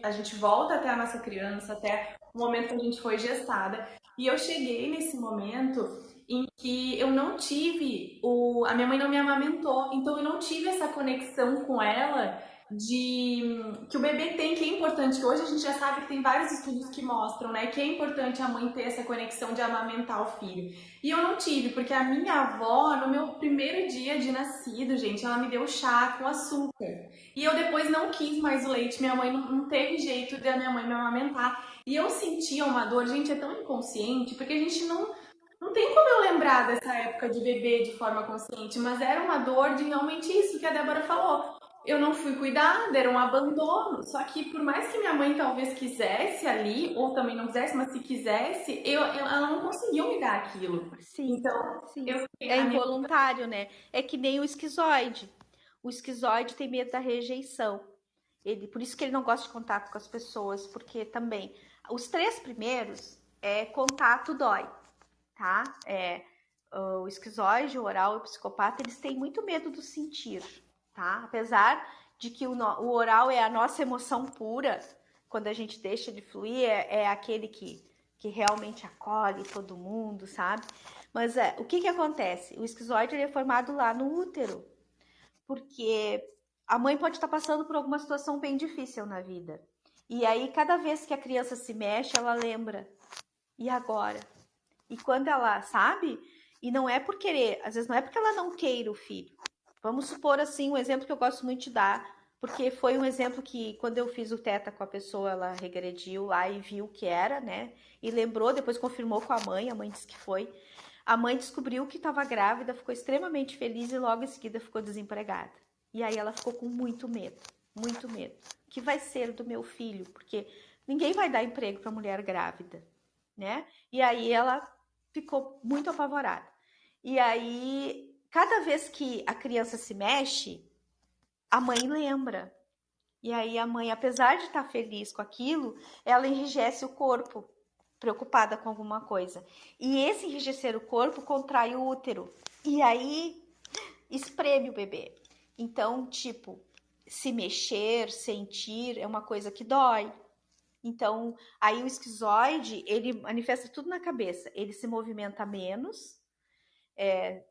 a gente volta até a nossa criança, até o momento que a gente foi gestada. E eu cheguei nesse momento em que eu não tive a minha mãe não me amamentou, então eu não tive essa conexão com ela de que o bebê tem, que é importante, que hoje a gente já sabe que tem vários estudos que mostram, né, que é importante a mãe ter essa conexão de amamentar o filho. E eu não tive, porque a minha avó, no meu primeiro dia de nascido, gente, ela me deu chá com açúcar. E eu depois não quis mais o leite, minha mãe não teve jeito de a minha mãe me amamentar. E eu sentia uma dor, gente, é tão inconsciente, porque a gente não tem como eu lembrar dessa época de bebê de forma consciente, mas era uma dor de realmente isso que a Débora falou. Eu não fui cuidada, era um abandono. Só que por mais que minha mãe talvez quisesse ali, ou também não quisesse, mas se quisesse, ela não conseguiu me dar aquilo. Sim, Então, sim. eu É a minha involuntário, né? É que nem o esquizoide. O esquizoide tem medo da rejeição. Por isso que ele não gosta de contato com as pessoas, porque também os três primeiros contato dói, tá? O esquizoide, o oral e o psicopata, eles têm muito medo do sentir, tá? Apesar de que o oral é a nossa emoção pura, quando a gente deixa de fluir, é aquele que realmente acolhe todo mundo, sabe? Mas o que acontece? O esquizoide ele é formado lá no útero, porque a mãe pode estar passando por alguma situação bem difícil na vida. E aí, cada vez que a criança se mexe, ela lembra. E agora? E quando ela sabe, e não é por querer, às vezes não é porque ela não queira o filho. Vamos supor assim, um exemplo que eu gosto muito de dar, porque foi um exemplo que quando eu fiz o teta com a pessoa, ela regrediu lá e viu que era, né? E lembrou, depois confirmou com a mãe disse que foi. A mãe descobriu que estava grávida, ficou extremamente feliz e logo em seguida ficou desempregada. E aí ela ficou com muito medo, muito medo. O que vai ser do meu filho? Porque ninguém vai dar emprego para mulher grávida, né? E aí ela ficou muito apavorada. E aí, cada vez que a criança se mexe, a mãe lembra. E aí a mãe, apesar de estar feliz com aquilo, ela enrijece o corpo, preocupada com alguma coisa. E esse enrijecer o corpo contrai o útero. E aí espreme o bebê. Então, tipo, se mexer, sentir é uma coisa que dói. Então, aí o esquizoide, ele manifesta tudo na cabeça. Ele se movimenta menos,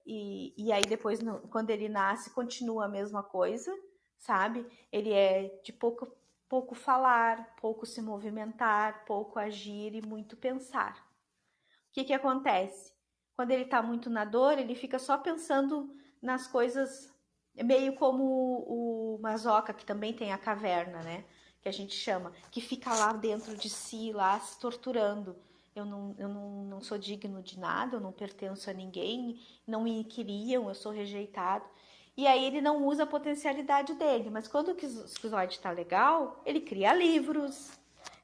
e aí depois, quando ele nasce, continua a mesma coisa, sabe? Ele é de pouco falar, pouco se movimentar, pouco agir e muito pensar. O que acontece? Quando ele tá muito na dor, ele fica só pensando nas coisas, meio como o Mazoca, que também tem a caverna, né? que a gente chama, que fica lá dentro de si, lá se torturando. Eu não sou digno de nada, eu não pertenço a ninguém, não me queriam, eu sou rejeitado. E aí ele não usa a potencialidade dele, mas quando o esquizoide está legal, ele cria livros,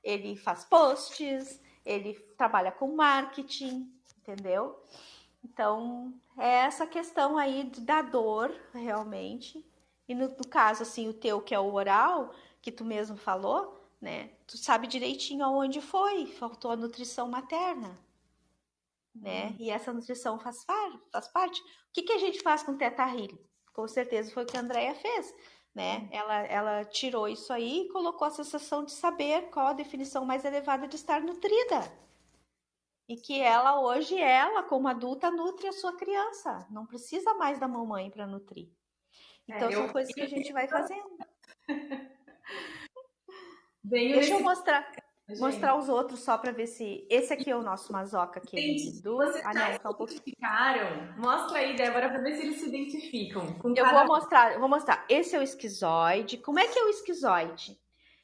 ele faz posts, ele trabalha com marketing, entendeu? Então, é essa questão aí da dor, realmente. E no caso, assim, o teu, que é o oral, que tu mesmo falou, né? Tu sabe direitinho aonde foi, faltou a nutrição materna, né? E essa nutrição faz parte. O que a gente faz com o Teta Healing? Com certeza foi o que a Andrea fez, né? Ela tirou isso aí e colocou a sensação de saber qual a definição mais elevada de estar nutrida. E que ela, hoje, ela, como adulta, nutre a sua criança. Não precisa mais da mamãe para nutrir. Então, são Eu coisas que a gente vai fazendo. venho Deixa eu nesse. mostrar Gente, os outros só para ver se... Esse aqui é o nosso mazoca gente, querido. vocês Ah, já não, tá um se pouquinho... identificaram? Mostra aí, Débora, para ver se eles se identificam com Eu cada um. vou mostrar. Esse é o esquizoide. Como é que é o esquizoide?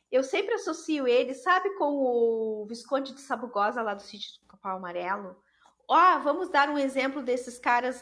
Eu sempre associo ele, sabe, com o Visconde de Sabugosa lá do Sítio do Capão Amarelo? Vamos dar um exemplo desses caras.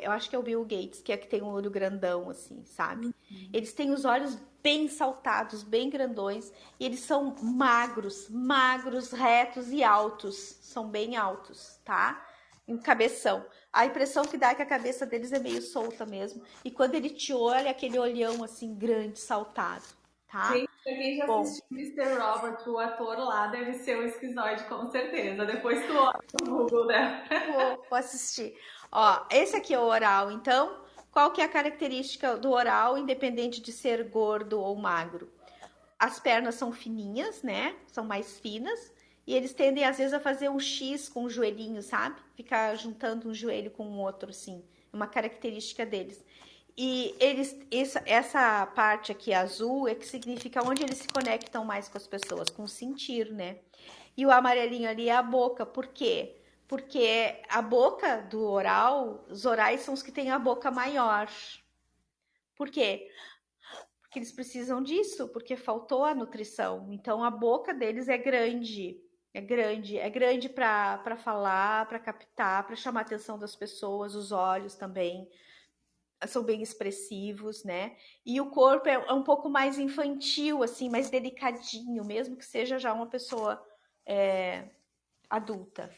Eu acho que é o Bill Gates, que é que tem um olho grandão, assim, sabe? Eles têm os olhos bem saltados, bem grandões, e eles são magros, magros, retos e altos. São bem altos, tá? Um cabeção. A impressão que dá é que a cabeça deles é meio solta mesmo. E quando ele te olha, aquele olhão assim grande, saltado, tá? Gente, pra quem já Bom, assistiu Mister Robert, o ator lá deve ser o esquizoide, com certeza. Depois tu olha no Google, né? vou assistir. Ó, esse aqui é o oral, então. Qual que é a característica do oral, independente de ser gordo ou magro? As pernas são fininhas, né? São mais finas. E eles tendem, às vezes, a fazer um X com o joelhinho, sabe? Ficar juntando um joelho com o outro, assim. É uma característica deles. E essa parte aqui azul é que significa onde eles se conectam mais com as pessoas, com o sentir, né? E o amarelinho ali é a boca. Por quê? Porque a boca do oral, os orais são os que têm a boca maior. Por quê? Porque eles precisam disso, porque faltou a nutrição. Então a boca deles é grande. É grande para falar, para captar, para chamar a atenção das pessoas, os olhos também são bem expressivos, né? E o corpo é um pouco mais infantil, assim, mais delicadinho, mesmo que seja já uma pessoa adulta.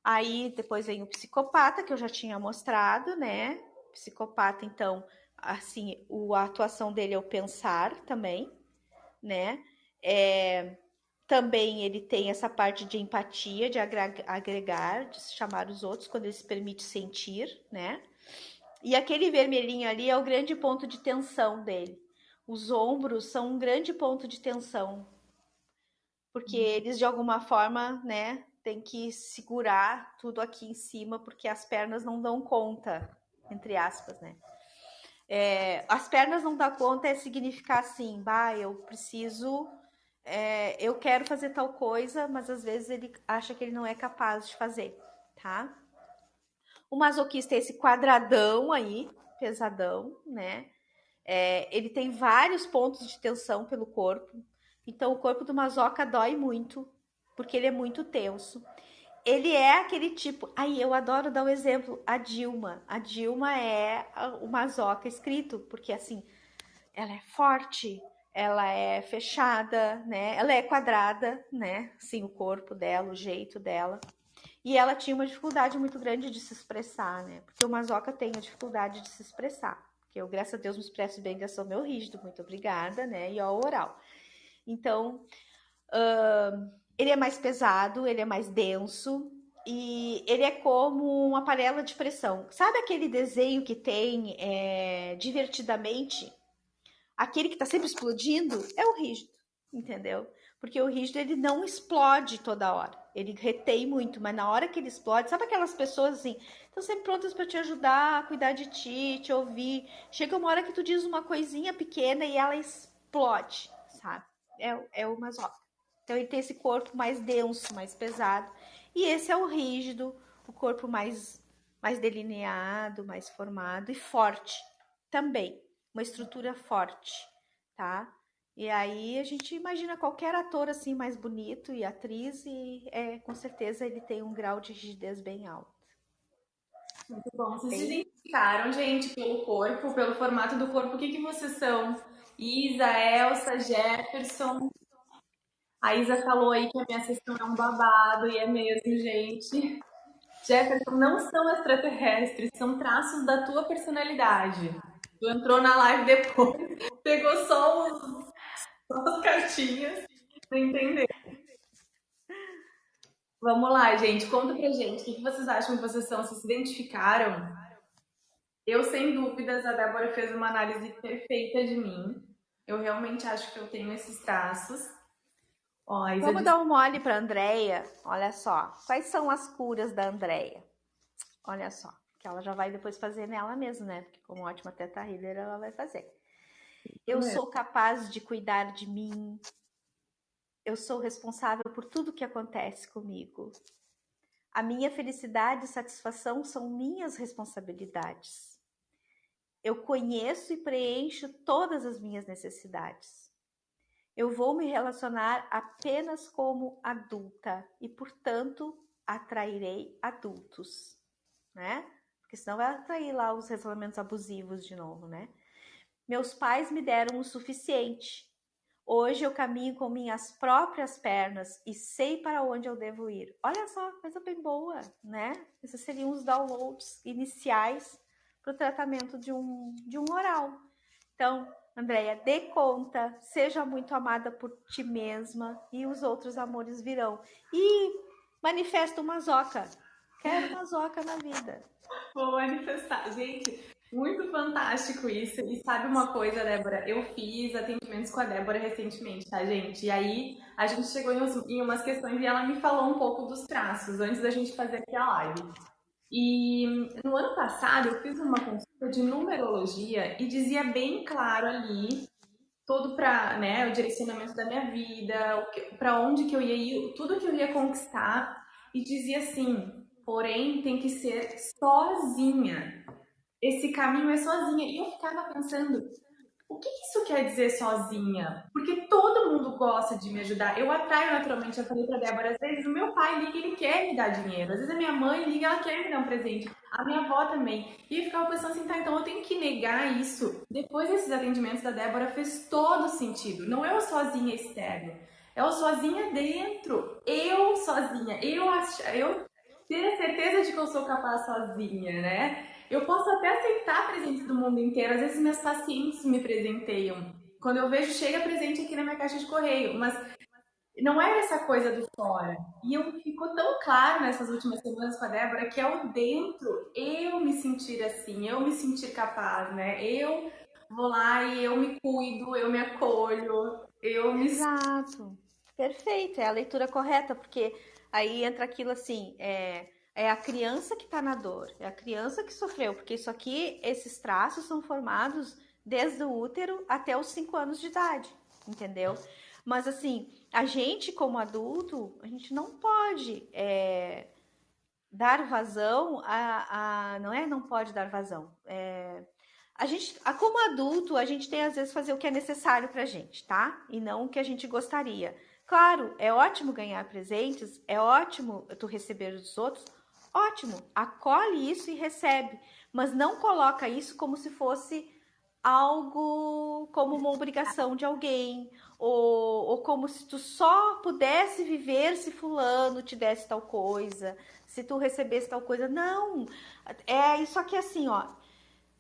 Aí depois vem o psicopata, que eu já tinha mostrado, né? Psicopata, então, assim, a atuação dele é o pensar também, né? Também ele tem essa parte de empatia, de agregar, de chamar os outros quando ele se permite sentir, né? E aquele vermelhinho ali é o grande ponto de tensão dele. Os ombros são um grande ponto de tensão, porque eles de alguma forma, né, tem que segurar tudo aqui em cima, porque as pernas não dão conta, entre aspas, né? As pernas não dão conta é significar assim, bah, eu preciso, eu quero fazer tal coisa, mas às vezes ele acha que ele não é capaz de fazer, tá? O masoquista é esse quadradão aí, pesadão, né? Ele tem vários pontos de tensão pelo corpo. Então, o corpo do masoca dói muito, porque ele é muito tenso. Ele é aquele tipo. Aí, eu adoro dar o exemplo. A Dilma. A Dilma é o masoca escrito, porque assim, ela é forte, ela é fechada, né? Ela é quadrada, né? Assim, o corpo dela, o jeito dela. E ela tinha uma dificuldade muito grande de se expressar, né? Porque o masoca tem a dificuldade de se expressar. Porque eu, graças a Deus, me expresso bem, graças ao meu rígido, muito obrigada, né? E ao oral. Então, ele é mais pesado, ele é mais denso e ele é como uma panela de pressão. Sabe aquele desenho que tem divertidamente? Aquele que está sempre explodindo é o rígido, entendeu? Porque o rígido ele não explode toda hora. Ele retém muito, mas na hora que ele explode, sabe aquelas pessoas assim, estão sempre prontas para te ajudar, cuidar de ti, te ouvir. Chega uma hora que tu diz uma coisinha pequena e ela explode, sabe? É o masoca. Então ele tem esse corpo mais denso, mais pesado. E esse é o rígido, o corpo mais delineado, mais formado e forte também. Uma estrutura forte, tá? E aí a gente imagina qualquer ator assim mais bonito e atriz e com certeza ele tem um grau de rigidez bem alto. Muito bom. Vocês se Bem, identificaram, gente, pelo corpo, pelo formato do corpo. O que que vocês são? Isa, Elsa, Jefferson. A Isa falou aí que a minha sessão é um babado, e é mesmo, gente. Jefferson, não são extraterrestres, são traços da tua personalidade. Tu entrou na live depois, pegou só as cartinhas, pra entender. Vamos lá, gente, conta pra gente. O que que vocês acham que vocês são? Vocês se identificaram? Eu, sem dúvidas, a Débora fez uma análise perfeita de mim. Eu realmente acho que eu tenho esses traços. Ó, a Isa vamos disse, dar um mole para Andreia. Olha só, quais são as curas da Andreia? Olha só, que ela já vai depois fazer nela mesma, né? Porque como ótima teta healer ela vai fazer. Eu sou capaz de cuidar de mim. Eu sou responsável por tudo que acontece comigo. A minha felicidade e satisfação são minhas responsabilidades. Eu conheço e preencho todas as minhas necessidades. Eu vou me relacionar apenas como adulta e, portanto, atrairei adultos, né? Porque senão vai atrair lá os relacionamentos abusivos de novo, né? Meus pais me deram o suficiente. Hoje eu caminho com minhas próprias pernas e sei para onde eu devo ir. Olha só, coisa bem boa, né? Esses seriam os downloads iniciais para o tratamento de um oral. Então, Andréia, dê conta, seja muito amada por ti mesma e os outros amores virão. E manifesta uma zoca. Quero uma zoca na vida. vou manifestar. Gente, muito fantástico isso. E sabe uma coisa, Débora? Eu fiz atendimentos com a Débora recentemente, tá, gente? E aí a gente chegou em umas questões e ela me falou um pouco dos traços antes da gente fazer aqui a live. E no ano passado eu fiz uma consulta de numerologia e dizia bem claro ali todo para, né, o direcionamento da minha vida, para onde que eu ia ir, tudo que eu ia conquistar e dizia assim, porém tem que ser sozinha. Esse caminho é sozinha. E eu ficava pensando, o que isso quer dizer sozinha? Porque todo mundo gosta de me ajudar. Eu atraio naturalmente, eu falei pra Débora, às vezes o meu pai liga, ele quer me dar dinheiro. Às vezes a minha mãe liga, ela quer me dar um presente. A minha avó também. E eu ficava pensando assim, tá, então eu tenho que negar isso. Depois desses atendimentos da Débora fez todo sentido. Não é o sozinha externo, é o sozinha dentro. Eu sozinha. Eu ter certeza de que eu sou capaz sozinha, né? Eu posso até aceitar presentes do mundo inteiro. Às vezes, meus pacientes me presenteiam. Quando eu vejo, chega presente aqui na minha caixa de correio. Mas não é essa coisa do fora. E eu ficou tão claro nessas últimas semanas com a Débora que é o dentro. Eu me sentir assim, eu me sentir capaz, né? Eu vou lá e eu me cuido, eu me acolho, eu me. Exato. Perfeito, é a leitura correta, porque aí entra aquilo assim, é a criança que está na dor, é a criança que sofreu, porque isso aqui, esses traços são formados desde o útero até os 5 anos de idade, entendeu? Mas assim, a gente como adulto, a gente não pode dar vazão não pode dar vazão. A gente, como adulto, a gente tem às vezes fazer o que é necessário pra gente, tá? E não o que a gente gostaria. Claro, é ótimo ganhar presentes, é ótimo tu receber dos outros, ótimo, acolhe isso e recebe, mas não coloca isso como se fosse algo como uma obrigação de alguém, ou como se tu só pudesse viver se fulano te desse tal coisa, se tu recebesse tal coisa. Não, é isso aqui assim, ó.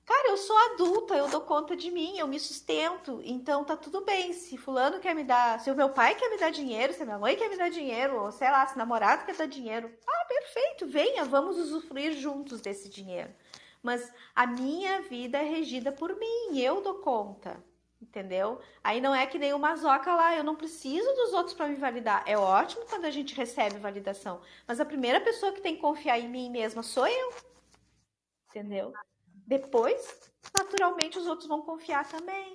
Cara, eu sou adulta, eu dou conta de mim, eu me sustento, então tá tudo bem. Se fulano quer me dar, se o meu pai quer me dar dinheiro, se a minha mãe quer me dar dinheiro, ou sei lá, se o namorado quer dar dinheiro, perfeito, venha, vamos usufruir juntos desse dinheiro. Mas a minha vida é regida por mim, eu dou conta, entendeu? Aí não é que nem uma zoca lá, eu não preciso dos outros para me validar. É ótimo quando a gente recebe validação, mas a primeira pessoa que tem que confiar em mim mesma sou eu, entendeu? Depois, naturalmente, os outros vão confiar também.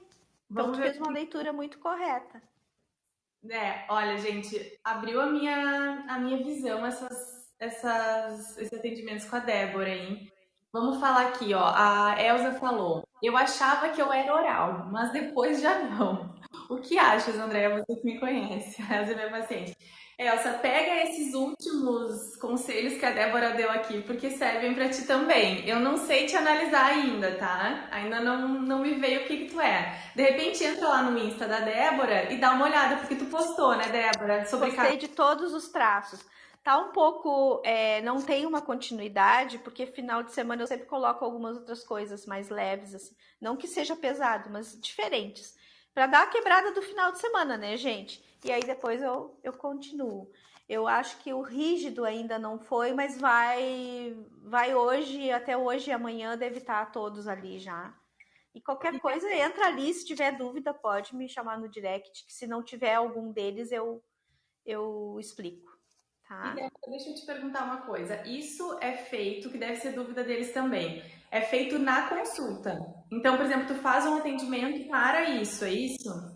Então, Vamos tu ver. fez uma leitura muito correta. Olha, gente, abriu a minha visão esses atendimentos com a Débora, hein? Vamos falar aqui, ó. A Elsa falou: eu achava que eu era oral, mas depois já não. O que achas, Andréia? Você que me conhece, essa é minha paciente. Elsa, pega esses últimos conselhos que a Débora deu aqui, porque servem pra ti também. Eu não sei te analisar ainda, tá? Ainda não me veio o que que tu é. De repente entra lá no Insta da Débora e dá uma olhada, porque tu postou, né, Débora, sobre Gostei de todos os traços. Tá um pouco, não tem uma continuidade, porque final de semana eu sempre coloco algumas outras coisas mais leves, assim. Não que seja pesado, mas diferentes. Pra dar a quebrada do final de semana, né, gente? E aí depois eu continuo. Eu acho que o rígido ainda não foi, mas vai hoje, até hoje e amanhã deve estar todos ali já. E qualquer coisa, entra ali, se tiver dúvida, pode me chamar no direct, que se não tiver algum deles, eu explico, E tá? Débora, deixa eu te perguntar uma coisa. Isso é feito, que deve ser dúvida deles também, é feito na consulta. Então, por exemplo, tu faz um atendimento para isso, é isso?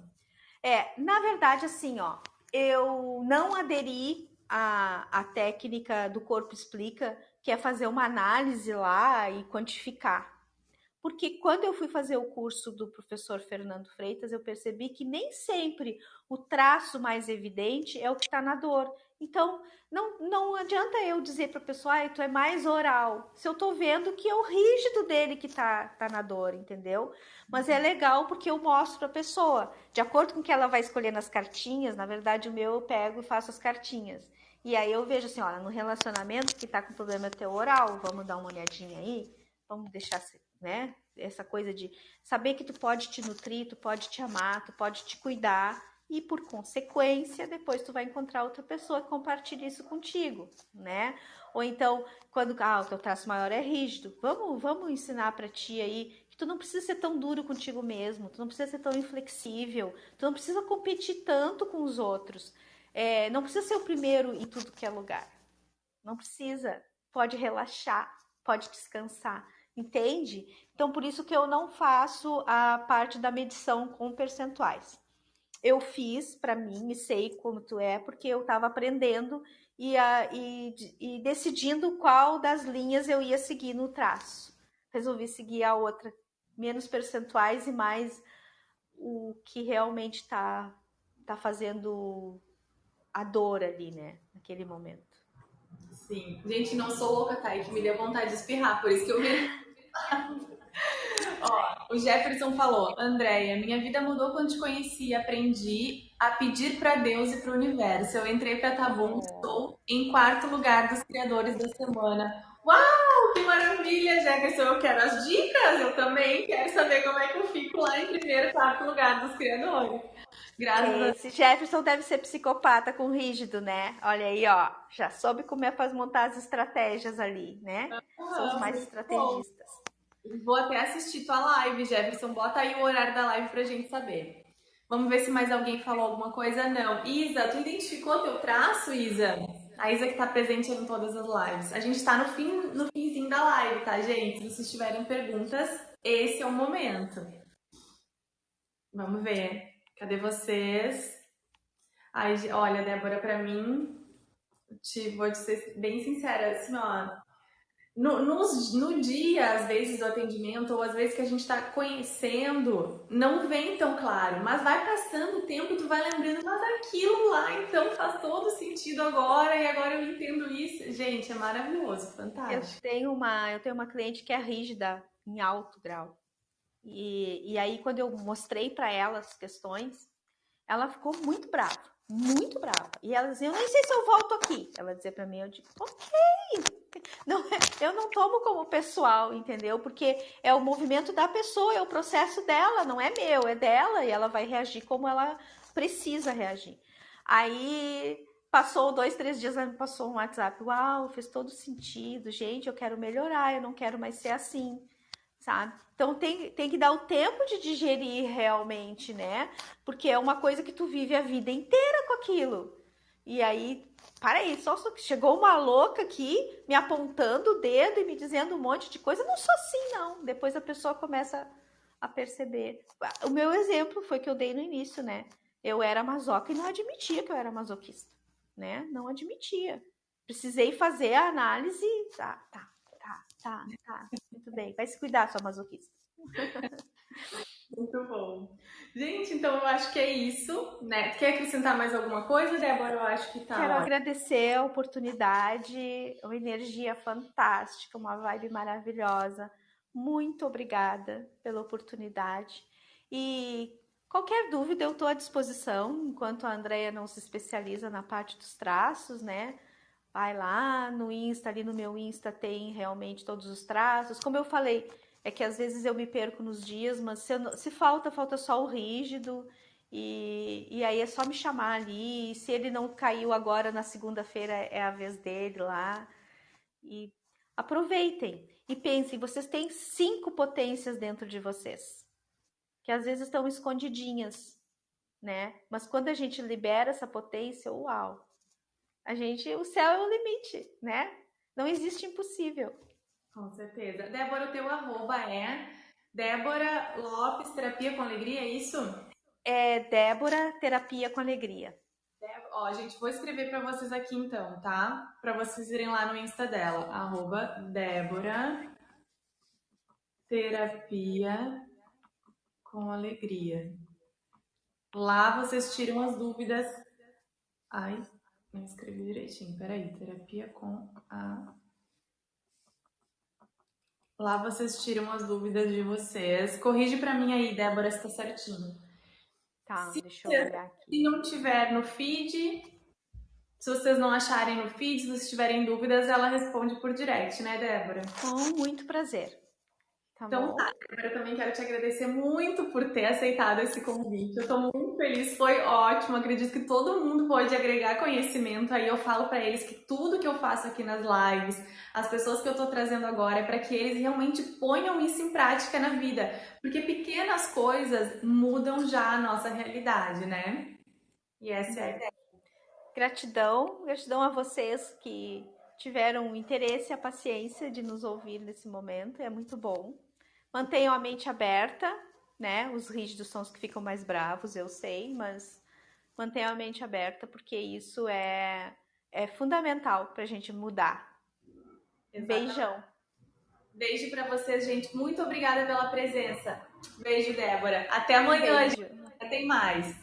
Na verdade, assim, ó, eu não aderi à técnica do corpo explica, que é fazer uma análise lá e quantificar. Porque quando eu fui fazer o curso do professor Fernando Freitas, eu percebi que nem sempre o traço mais evidente é o que está na dor. Então, não adianta eu dizer para a pessoa, ah, tu é mais oral, se eu estou vendo que é o rígido dele que tá na dor, entendeu? Mas é legal porque eu mostro para a pessoa, de acordo com o que ela vai escolher nas cartinhas, na verdade o meu eu pego e faço as cartinhas. E aí eu vejo assim, olha, no relacionamento que está com problema teu oral, vamos dar uma olhadinha aí, vamos deixar, né? Essa coisa de saber que tu pode te nutrir, tu pode te amar, tu pode te cuidar e por consequência depois tu vai encontrar outra pessoa que compartilhe isso contigo, né? Ou então quando o teu traço maior é rígido, vamos ensinar para ti aí que tu não precisa ser tão duro contigo mesmo, tu não precisa ser tão inflexível, tu não precisa competir tanto com os outros, não precisa ser o primeiro em tudo que é lugar, não precisa, pode relaxar, pode descansar, entende? Então, por isso que eu não faço a parte da medição com percentuais. Eu fiz para mim e sei como tu é, porque eu estava aprendendo e decidindo qual das linhas eu ia seguir no traço. Resolvi seguir a outra, menos percentuais e mais o que realmente tá fazendo a dor ali, né, naquele momento. Sim. Gente, não sou louca, tá? É que me deu vontade de espirrar, por isso que eu virei. Ó, o Jefferson falou, Andréia, minha vida mudou quando te conheci, aprendi a pedir para Deus e para o universo. Eu entrei para Tabum, Oh, estou em quarto lugar dos criadores da semana. Uau, que maravilha, Jefferson, eu quero as dicas, eu também quero saber como é que eu fico lá em primeiro, quarto lugar dos criadores. Graças a Deus. esse Jefferson deve ser psicopata com rígido, né? Olha aí, ó, já soube como é para montar as estratégias ali, né? São os mais Muito bom. estrategistas. Vou até assistir tua live, Jefferson. Bota aí o horário da live pra gente saber. Vamos ver se mais alguém falou alguma coisa. Não. Isa, tu identificou teu traço, Isa? A Isa que tá presente em todas as lives. A gente tá no finzinho da live, tá, gente? Se vocês tiverem perguntas, esse é o momento. Vamos ver. Cadê vocês? Ai, olha, Débora, pra mim, vou te ser bem sincera, assim, ó, no dia, às vezes, do atendimento, ou às vezes que a gente está conhecendo, não vem tão claro, mas vai passando o tempo e tu vai lembrando, mas aquilo lá, então faz todo sentido agora, e agora eu entendo isso. Gente, é maravilhoso, fantástico. Eu tenho uma cliente que é rígida em alto grau. E aí, quando eu mostrei para ela as questões, ela ficou muito brava, muito brava. E ela dizia, eu nem sei se eu volto aqui. Ela dizia para mim, eu digo, ok, não, eu não tomo como pessoal, entendeu? Porque é o movimento da pessoa, é o processo dela, não é meu, é dela e ela vai reagir como ela precisa reagir. Aí passou 2, 3 dias, ela me passou um WhatsApp. Uau, fez todo sentido, gente. Eu quero melhorar, eu não quero mais ser assim, sabe? Então tem que dar o tempo de digerir realmente, né? Porque é uma coisa que tu vive a vida inteira com aquilo. E aí, para aí, só que chegou uma louca aqui me apontando o dedo e me dizendo um monte de coisa. Eu não sou assim, não. Depois a pessoa começa a perceber. O meu exemplo foi que eu dei no início, né? Eu era masoca e não admitia que eu era masoquista, né? Não admitia. Precisei fazer a análise. Tá. Muito bem. Vai se cuidar, sua masoquista. Muito bom. Gente, então eu acho que é isso, né? Quer acrescentar mais alguma coisa, Débora? Eu acho que tá Quero ótimo. agradecer a oportunidade, uma energia fantástica, uma vibe maravilhosa. Muito obrigada pela oportunidade. E qualquer dúvida eu estou à disposição, enquanto a Andrea não se especializa na parte dos traços, né? Vai lá no Insta, ali no meu Insta tem realmente todos os traços. Como eu falei, é que às vezes eu me perco nos dias, mas se falta, falta só o rígido. E aí é só me chamar ali. E se ele não caiu agora na segunda-feira, é a vez dele lá. E aproveitem e pensem, vocês têm 5 potências dentro de vocês, que às vezes estão escondidinhas, né? Mas quando a gente libera essa potência, uau! O céu é o limite, né? Não existe impossível. Com certeza. Débora, o teu arroba é Débora Lopes Terapia com Alegria, é isso? É Débora Terapia com Alegria. Ó, gente, vou escrever para vocês aqui então, tá? Para vocês irem lá no Insta dela, arroba Débora Terapia com Alegria. Lá vocês tiram as dúvidas. Ai, não escrevi direitinho. Peraí, terapia com a. Lá vocês tiram as dúvidas de vocês. Corrige para mim aí, Débora, se tá certinho. Tá, Se, deixa eu olhar aqui. se não tiver no feed, se vocês não acharem no feed, se vocês tiverem dúvidas, ela responde por direct, né, Débora? Com muito prazer. Tá Então tá, bom? Débora, eu também quero te agradecer muito por ter aceitado esse convite. Eu tô muito feliz, foi ótimo. Acredito que todo mundo pode agregar conhecimento. Aí eu falo para eles que tudo que eu faço aqui nas lives, as pessoas que eu tô trazendo agora, é para que eles realmente ponham isso em prática na vida, porque pequenas coisas mudam já a nossa realidade, né? E essa é a É. ideia. Gratidão, gratidão a vocês que tiveram o interesse e a paciência de nos ouvir nesse momento, é muito bom. Mantenham a mente aberta, né? Os rígidos são os que ficam mais bravos, eu sei, mas mantenham a mente aberta porque isso é fundamental para a gente mudar. Exatamente. Beijão. Beijo para vocês, gente. Muito obrigada pela presença. Beijo, Débora. Até amanhã, gente. Beijo. Tem mais.